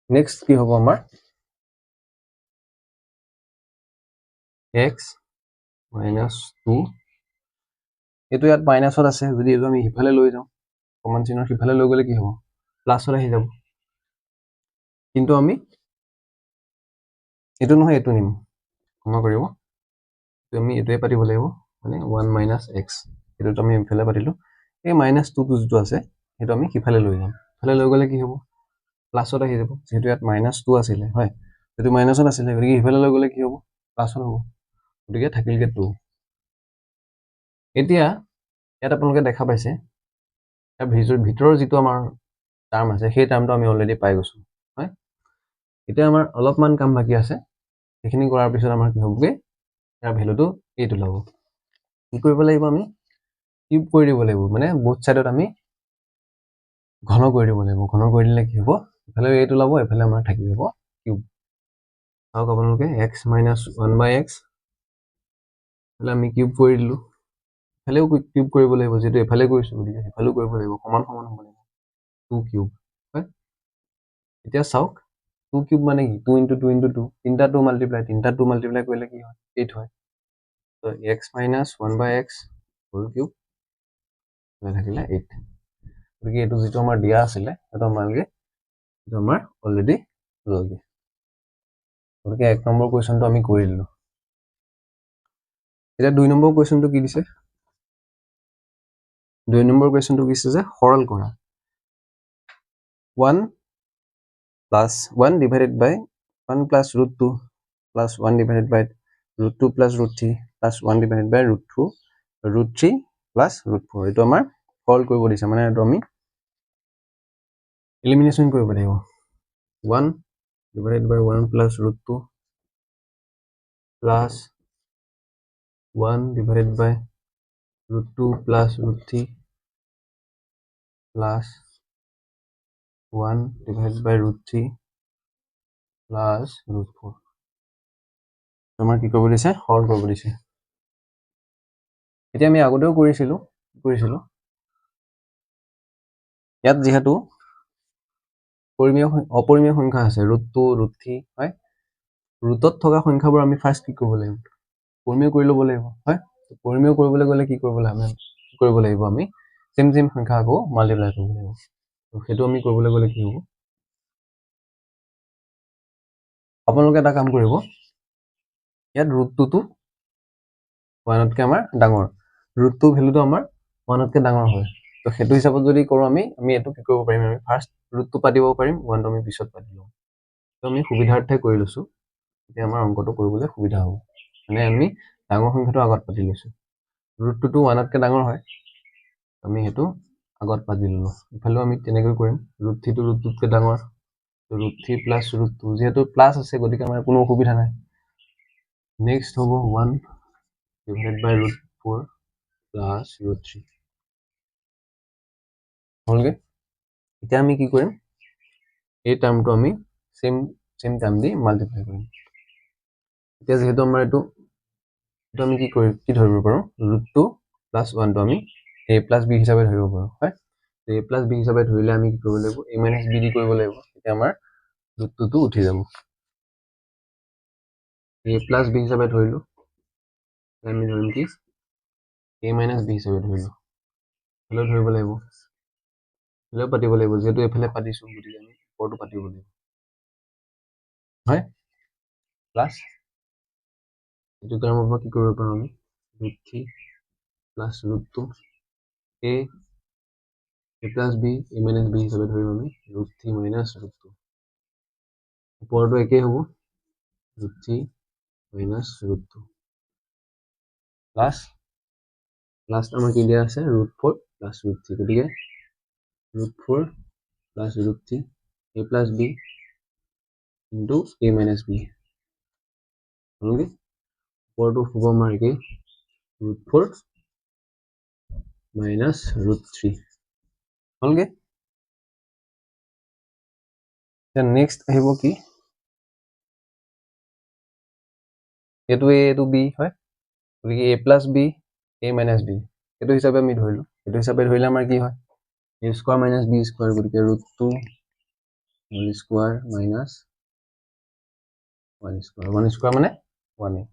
নেক্সট কি হ'ব আমাৰ x minus 2, এইটো ইয়াত মাইনাছত আছে, যদি এইটো আমি সিফালে লৈ যাওঁ, কমন চিহ্নৰ সিফালে লৈ গ'লে কি হ'ব, প্লাছত আহি যাব, কিন্তু আমি এইটো নহয় এইটো নিম, ক্ষমা কৰিব, আমি এইটোৱে পাতিব লাগিব, মানে 1 minus x, এইটোতো আমি ইফালে পাতিলো, এই মাইনাছ 2টো যিটো আছে, সেইটো আমি সিফালে লৈ যাম, সিফালে লৈ গ'লে কি হ'ব, প্লাছত আহি যাব, যিহেতু ইয়াত মাইনাছ 2 আছিলে, হয়? সেইটো মাইনাছত আছিলে, গতিকে সিফালে লৈ গ'লে কি হ'ব, প্লাছত হ'ব, গতিকে থাকিলগে 2। এতিয়া ইয়াত আপোনালোকে দেখা পাইছে, ইয়াৰ ভিতৰৰ যিটো আমাৰ টাৰ্ম আছে, সেই টাৰ্মটো আমি অলৰেডি পাই গৈছো, হয়? এতিয়া আমাৰ অলপমান কাম বাকী আছে, সেইখিনি কৰাৰ পিছত আমাৰ কি হ'বগে, ইয়াৰ ভেলুটো এইটো ওলাব, কি কৰিব লাগিব, আমি কিউব কৰি দিব লাগিব, মানে বোথ চাইডত আমি ঘন কৰি দিব লাগিব, ঘন কৰি দিলে কি হ'ব, ইফালে এইটো ওলাব, এফালে আমাৰ থাকি যাব কিউব, চাওক আপোনালোকে x minus 1/x, আমি কিউব কৰি দিলো, ইফালেও কিউব কৰিব লাগিব, যিহেতু এফালে কৰিছো, গতিকে সিফালেও কৰিব লাগিব, সমান সমান হ'ব লাগিব, 2 কিউব, হয়? এতিয়া চাওক 2 কিউব মানে কি, 2 into 2 into 2, তিনিটা 2 মাল্টিপ্লাই কৰিলে কি হয়, 8 হয়, তো x minus 1/x whole cube থাকিলে 8, গতিকে এইটো যিটো আমাৰ দিয়া আছিলে, সেইটো আমালোকে এইটো আমাৰ অলৰেডি ল'লগে, গতিকে 1 নম্বৰ কুৱেশ্যনটো আমি কৰি দিলো। এতিয়া 2 নম্বৰ কুৱেশ্যনটো কি দিছে, 2 নম্বৰ কুৱেশ্যনটো কি দিছে যে সৰল কৰা, 1 plus 1 divided by 1 plus root 2 plus 1 divided by root 2 plus root 3 plus 1 divided by root 2 root 3 plus root 4, এইটো আমাৰ সৰল কৰিব দিছে, মানে এইটো আমি এলিমিনেশ্যন কৰিব লাগিব, 1 divided by 1 plus root 2 plus 1 divided by root 2 plus root 3 plus 1 divided by root 3 plus root 4, আমাৰ কি কৰিব দিছে, সৰল কৰিব দিছে। এতিয়া আমি আগতেও কৰিছিলো, ইয়াত যিহেতু অপৰিমেয় সংখ্যা আছে, ৰুট 2 ৰুট 3, হয়? ৰুটত থকা সংখ্যাবোৰ আমি ফাৰ্ষ্ট কি কৰিব লাগিব, পৰিমেয় কৰি ল'ব লাগিব, হয়? পৰিমেয় কৰিবলৈ গ'লে কি কৰিব লাগিব, আমি চেম সংখ্যা আকৌ মাল্টিপ্লাই কৰিব লাগিব, সেইটো আমি কৰিবলৈ গ'লে কি হ'ব, আপোনালোকে এটা কাম কৰিব, ইয়াত ৰুট 2টো 1তকৈ আমাৰ ডাঙৰ, ৰুট 2 ভেলুটো আমাৰ 1তকৈ ডাঙৰ হয়, তো সেইটো হিচাপত যদি কৰোঁ আমি এইটো কি কৰিব পাৰিম, আমি ফাৰ্ষ্ট ৰুটটো পাতিব পাৰিম, 1টো আমি পিছত পাতি ল'ম, তো আমি সুবিধাৰ্থে কৰি লৈছো, এতিয়া আমাৰ অংকটো কৰিবলৈ সুবিধা হ'ব, মানে আমি ডাঙৰ সংখ্যাটো আগত পাতি লৈছো, ৰুট 2টো 1তকৈ ডাঙৰ হয়, আমি সেইটো আগত পাতি ল'লো, ইফালেও আমি তেনেকৈ কৰিম, ৰুট 3টো ৰুট 2তকৈ ডাঙৰ, ৰুট 3 প্লাছ ৰুট 2, যিহেতু প্লাছ আছে, গতিকে আমাৰ কোনো অসুবিধা নাই, নেক্সট হ'ব 1 divided by root 4 plus root 3, হ'লগে। এতিয়া আমি কি কৰিম, এই টাৰ্মটো আমি চেম টাৰ্ম দি মাল্টিপ্লাই কৰিম, এতিয়া যিহেতু আমাৰ এইটো আমি কি ধৰিব পাৰোঁ, ৰুট 2 প্লাছ 1টো আমি a প্লাছ b হিচাপে ধৰিব পাৰোঁ, হয়? a প্লাছ b হিচাপে ধৰিলে আমি কি কৰিব লাগিব a মাইনাছ b দি কৰিব লাগিব তেতিয়া আমাৰ ৰুটটো উঠি যাব a প্লাছ b হিচাপে ধৰিলো আমি ধৰিম কি a মাইনাছ b হিচাপে ধৰিলো হ'লেও ধৰিব লাগিব হ'লেও পাতিব লাগিব যিহেতু এইফালে পাতিছো গতিকে আমি ওপৰটো পাতিব লাগিব হয় প্লাছ এইটো টাৰ্মৰ পৰা কি কৰিব পাৰোঁ আমি root 3 plus root 2 a plus b a minus b হিচাপে ধৰিম আমি ৰুট 3 মাইনাছ ৰুট 2 ওপৰটো একেই হ'ব root 3 minus root 2 plus last আমাৰ কি দিয়া আছে ৰুট 4 প্লাছ ৰুট 3 গতিকে root 4 plus root 3 a plus b into a minus b হ'লগে ওপৰটো হ'ব আমাৰ একেই ৰুট 4 মাইনাছ ৰুট 3 হ'লগে নেক্সট আহিব কি এইটো a এইটো b হয় গতিকে a plus b a minus b এইটো হিচাপে আমি ধৰিলো এইটো হিচাপে ধৰিলে আমাৰ কি হয় a square minus b square গতিকে root 2 whole square minus 1 square মানে 1a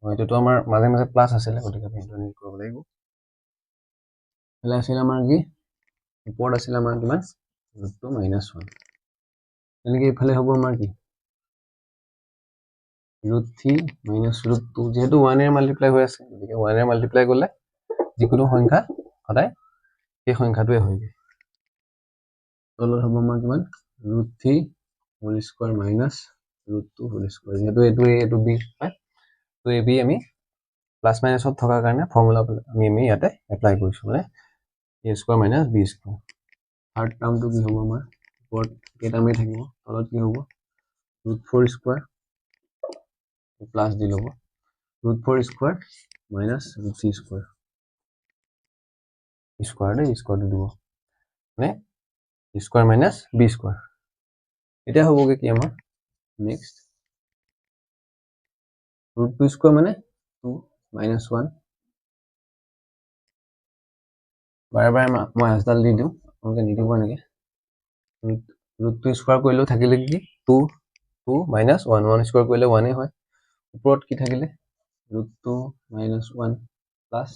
এইটোতো আমাৰ মাজে মাজে প্লাছ আছিলে গতিকে আমি এইটো এনেকৈ কৰিব লাগিব এইফালে আছিলে আমাৰ কি ওপৰত আছিলে আমাৰ কিমান ৰুট 2 মাইনাছ 1 তেনেকৈ এইফালে হ'ব আমাৰ কি ৰুট 3 মাইনাছ ৰুট 2 যেহেতু 1 এৰ মাল্টিপ্লাই হৈ আছে গতিকে 1 এৰ মাল্টিপ্লাই কৰিলে যিকোনো সংখ্যা সদায় সেই সংখ্যাটোৱে হয়গে তলত হ'ব আমাৰ কিমান root 3 whole square minus root 2 whole square যেহেতু এইটো a এইটো b হয় তো a b আমি প্লাছ মাইনাছত থকাৰ কাৰণে ফৰ্মুলা আমি ইয়াতে এপ্লাই কৰিছোঁ মানে a square minus b square third টাৰ্মটো কি হ'ব আমাৰ ওপৰত কেইটামেই থাকিব তলত কি হ'ব ৰুট 4 স্কোৱাৰ প্লাছ দি ল'ব root 4 square minus root 3 square স্কোৱাৰটো দিব মানে স্কোৱাৰ মাইনাছ বি স্কোৱাৰ এতিয়া হ'বগে কি আমাৰ নেক্সট ৰুট 2 স্কোৱাৰ মানে 2 মাইনাছ 1 বাৰে বাৰে মই আজডাল দি দিওঁ আপোনালোকে নিদিব এনেকৈ ৰুট 2 স্কোৱাৰ কৰিলেও থাকিলে কি 2 মাইনাছ 1 স্কোৱাৰ কৰিলে 1 হয় ওপৰত কি থাকিলে root 2 minus 1 plus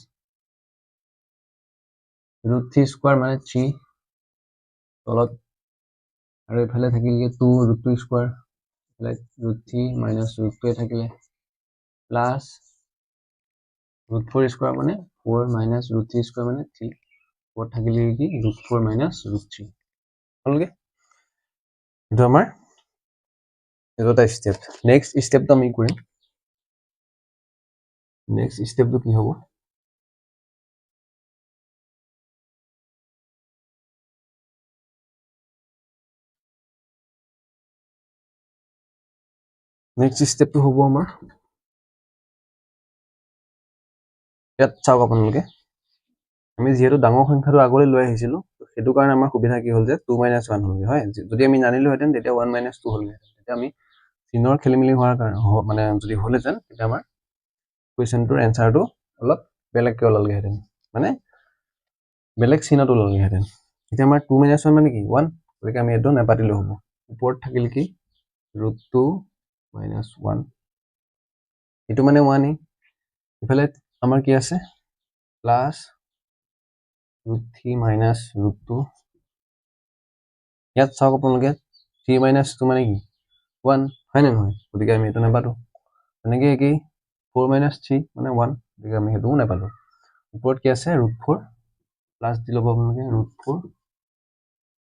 root 3 square মানে 3 তলত আৰু এইফালে থাকিলে 2 ৰুট 2 স্কোৱাৰ এইফালে ৰুট 3 মাইনাছ ৰুট 2 থাকিলে প্লাছ ৰুট 4 স্কোৱাৰ মানে 4 মাইনাছ ৰুট 3 স্কোৱাৰ মানে 3 ওপৰত থাকিলে কি ৰুট 4 মাইনাছ ৰুট 3 হ'লগে এইটো আমাৰ এইটো এটা ষ্টেপ নেক্সট ষ্টেপটো আমি কৰিম নেক্সট ষ্টেপটো কি হ'ব নেক্সট ষ্টেপটো হ'ব আমাৰ ইয়াত চাওক আপোনালোকে আমি যিহেতু ডাঙৰ সংখ্যাটো আগলৈ লৈ আহিছিলোঁ সেইটো কাৰণে আমাৰ সুবিধা কি হ'ল যে 2 মাইনাছ 1 হ'লগে হয় যদি আমি নানিলোহেঁতেন তেতিয়া 1 মাইনাছ 2 হ'লগেহেঁতেন তেতিয়া আমি চিনৰ খেলি মেলি হোৱাৰ কাৰণে মানে যদি হ'লহেঁতেন তেতিয়া আমাৰ কুৱেশ্যনটোৰ এনচাৰটো অলপ বেলেগকৈ ওলালগেহেঁতেন মানে বেলেগ চিনত ওলালগেহেঁতেন এতিয়া আমাৰ 2 মাইনাছ 1 মানে কি 1 গতিকে আমি এইটো নাপাতিলেও হ'ব ওপৰত থাকিল কি ৰুট 2 মাইনাছ 1 এইটো মানে 1 ইফালে আমাৰ কি আছে প্লাছ ৰুট 3 মাইনাছ ৰুট 2 ইয়াত চাওক আপোনালোকে 3 মাইনাছ 2 মানে কি 1 হয়নে নহয় গতিকে আমি এইটো নাপাতো তেনেকৈ একেই 4 মাইনাছ 3 মানে 1 গতিকে আমি সেইটোও নাপালো ওপৰত কি আছে ৰুট 4 প্লাছ দি ল'ব আপোনালোকে ৰুট 4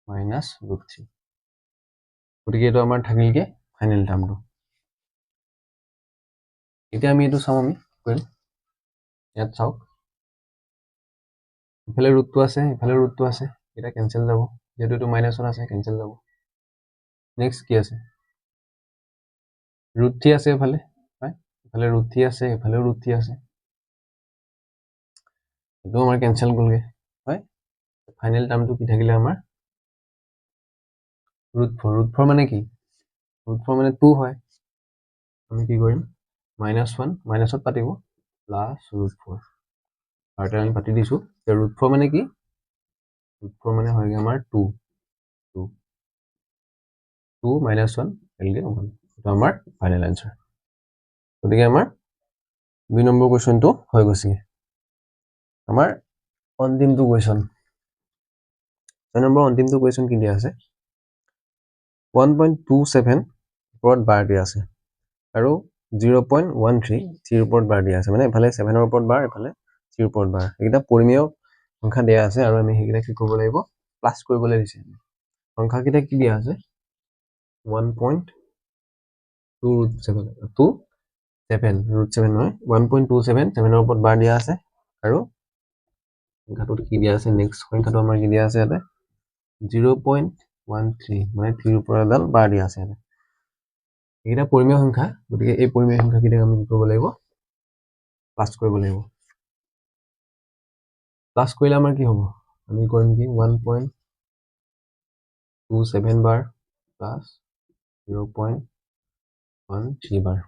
মাইনাছ ৰুট 3 গতিকে এইটো আমাৰ থাকিলগে ফাইনেল টাৰ্মটো এতিয়া আমি এইটো চাওঁ আমি কৰিম ইয়াত চাওক ইফালে ৰুটটো আছে ইফালে ৰুটটো আছে এটা কেঞ্চেল যাব যেহেতু এইটো মাইনাছত আছে কেঞ্চেল যাব নেক্সট কি আছে ৰুট 3 আছে ইফালে হয় ইফালে ৰুট 3 আছে ইফালেও ৰুট 3 আছে এইটো আমাৰ কেঞ্চেল গ'লগে হয় ফাইনেল টাৰ্মটো কি থাকিলে আমাৰ ৰুট 4 মানে কি ৰুট 4 মানে 2 হয় আমি কি কৰিম মাইনাছ 1 মাইনাছত পাতিব প্লাছ ৰুট 4 আৰু আমি পাতি দিছোঁ যে ৰুট 4 মানে কি √4 মানে হয়গৈ আমাৰ 2 minus 1 এলগে 1 এটা আমাৰ ফাইনেল আনসাৰ গতিকে আমাৰ 2 নম্বৰ কোৱেশ্চনটো হৈ গৈছে আমাৰ অন্তিমটো কোৱেশ্চন 6 নম্বৰ অন্তিমটো কোৱেশ্চন কি দিয়া আছে 1.27 ওপৰত বাৰ দিয়া আছে আৰু 0.13 3 ওপৰত বাৰ দিয়া আছে মানে এফালে 7 ৰ ওপৰত বাৰ এফালে 3 ওপৰত বাৰ এটা পৰিমেয় সংখ্যা দিয়া আছে আৰু আমি হেকিটা কি কৰিব লাগিব প্লাস কৰিবলৈ দিছে সংখ্যা কিটা কি দিয়া আছে 1.2√7 নহয় 1.27 7 ৰ ওপৰত বাৰ দিয়া আছে আৰু সংখ্যাটো কি দিয়া আছে নেক্সট সংখ্যাটো আমাৰ কি দিয়া আছে ইয়াতে 0.13 মানে 3 ৰ ওপৰত এডাল বাৰ দিয়া আছে এটা পৰিমেয় সংখ্যা গতিকে এই পৰিমেয় সংখ্যা কিটা আমি কি কৰিব লাগিব প্লাস কৰিব লাগিব প্লাস কৰিলে আমাৰ কি হ'ব আমি কৰিম কি 1.27 বাৰ প্লাস 0.13 বাৰ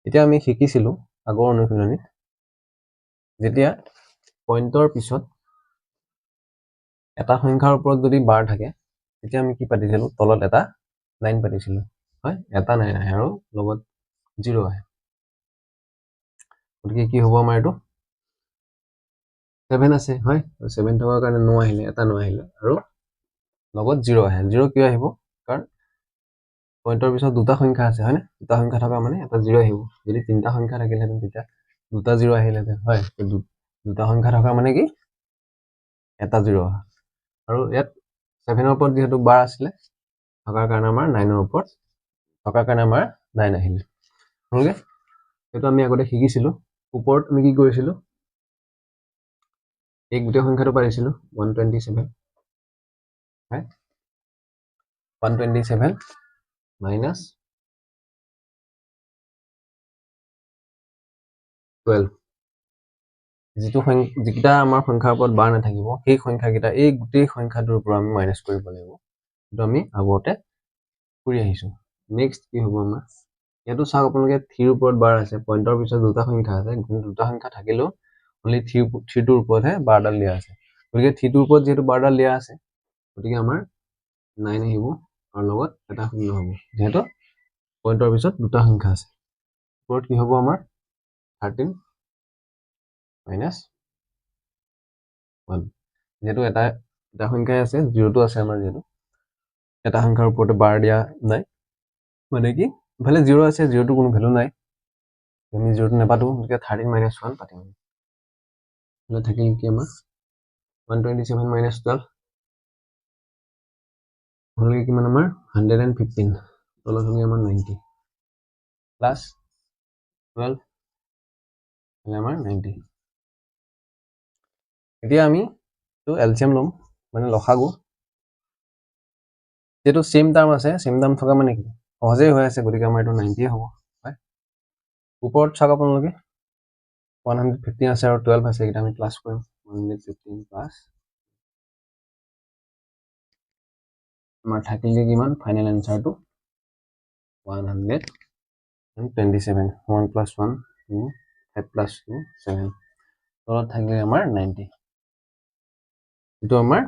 এতিয়া আমি শিকিছিলো আগৰ অনুশীলনীত যেতিয়া পইণ্টৰ পিছত এটা সংখ্যাৰ ওপৰত যদি বাৰ থাকে তেতিয়া আমি কি পাতিছিলো তলত এটা লাইন পাতিছিলো হয় এটা লাইন আহে আৰু লগত 0 আহে গতিকে কি হ'ব আমাৰ এটো 7 আছে হয় 7 থকাৰ কাৰণে 9 আহিলে এটা 9 আহিলে আৰু লগত 0 আহে 0 কিয় আহিব কাৰণ পইণ্টৰ পিছত দুটা সংখ্যা আছে হয় না দুটা সংখ্যা থকা মানে এটা 0 আহিব যদি তিনটা সংখ্যা থাকিলেহেঁতেন তেতিয়া দুটা 0 আহিলেহেঁতেন হয় দুটা সংখ্যা থকা মানে কি এটা 0 আৰু ইয়াত 7 ৰ ওপৰত যেহেতু বাৰ আছিলে থকাৰ কাৰণে আমাৰ 9 ৰ ওপৰত থকাৰ কাৰণে আমাৰ 9 আহিলে হলগে এটো আমি আগতে শিকিছিলো ওপৰত আমি কি কৰিছিলো এই গোটেই সংখ্যাটো পাইছিলো 127 হয় 127 minus 12 যিকিটা আমাৰ সংখ্যাৰ ওপৰত বাৰ নাথাকিব সেই সংখ্যাকিটা এই গোটেই সংখ্যাটোৰ পৰা আমি মাইনাস কৰিব লাগিব কিন্তু আমি আগতে কৰি আহিছো নেক্সট কি হ'ব আমাৰ ইয়াতো চাওক আপোনালোকে 3 ৰ ওপৰত বাৰ আছে পইণ্টৰ পিছত দুটা সংখ্যা আছে কিন্তু দুটা সংখ্যা থাকিলেও অনলি 3 টোৰ ওপৰতহে বাৰডাল দিয়া আছে গতিকে 3 টোৰ ওপৰত যেহেতু বাৰডাল দিয়া আছে গতিকে আমাৰ 9 আহিব আৰু লগত এটা শূন্য হ'ব যেহেতু পইণ্টৰ পিছত দুটা সংখ্যা আছে ওপৰত কি হ'ব আমাৰ 13 minus 1 যেহেতু এটা সংখ্যাই আছে 0 টো আছে আমাৰ যেহেতু এটা সংখ্যাৰ ওপৰতে বাৰ দিয়া নাই মানে কি ইফালে 0 আছে 0 টো কোনো ভ্যালু নাই আমি 0 টো নেপাতো গতিকে 13 minus 1 পাতিম হলে থাকিল কি আমাৰ 127 minus 12 হলে কিমান আমাৰ 115 তলত হলে আমাৰ 90 প্লাস 12 হলে আমাৰ 90 এতিয়া আমি তো এলসিয়াম লম মানে লসাগু যেটো সেম টার্ম আছে সেম টার্ম থকা মানে কি সহজেই হৈ আছে গতিকে আমাৰ এটো 90 হ'ব হয় ওপৰত চাওক আপোনালোকে 115 আছে আৰু 12 আছে এটা আমি প্লাস কৰিম 115 প্লাস আমাৰ থাকিলে কিমান ফাইনেল আনসাৰটো 127 1 plus 1 2 5 plus 2 7 তলত থাকিলে আমাৰ 90 এটো আমাৰ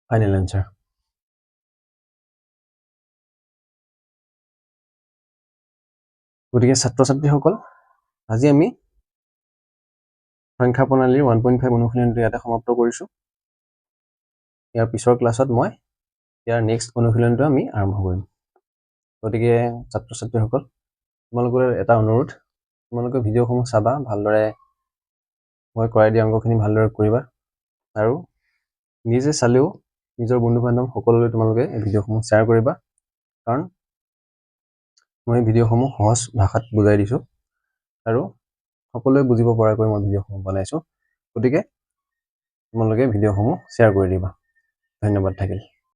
ফাইনেল আনসাৰ গতিকে ছাত্ৰ ছাত্ৰীসকল আজি আমি সংখ্যা প্ৰণালীৰ 1.5 অনুশীলনটো ইয়াতে সমাপ্ত কৰিছো ইয়াৰ পিছৰ ক্লাছত মই ইয়াৰ নেক্সট অনুশীলনটো আমি আৰম্ভ কৰিম গতিকে ছাত্ৰ ছাত্ৰীসকল তোমালোকৰ এটা অনুৰোধ তোমালোকে ভিডিঅ'সমূহ চাবা ভালদৰে মই কৰাই দিয়া অংকখিনি ভালদৰে কৰিবা আৰু নিজে চালেও নিজৰ বন্ধু বান্ধৱ সকলোলৈ তোমালোকে এই ভিডিঅ'সমূহ শ্বেয়াৰ কৰিবা কাৰণ মই ভিডিঅ'সমূহ সহজ ভাষাত বুজাই দিছো আৰু সকলোৱে বুজিব পৰাকৈ মই ভিডিঅ'সমূহ বনাইছো গতিকে তোমালোকে ভিডিঅ'সমূহ শ্বেয়াৰ কৰি দিবা ধন্যবাদ থাকিল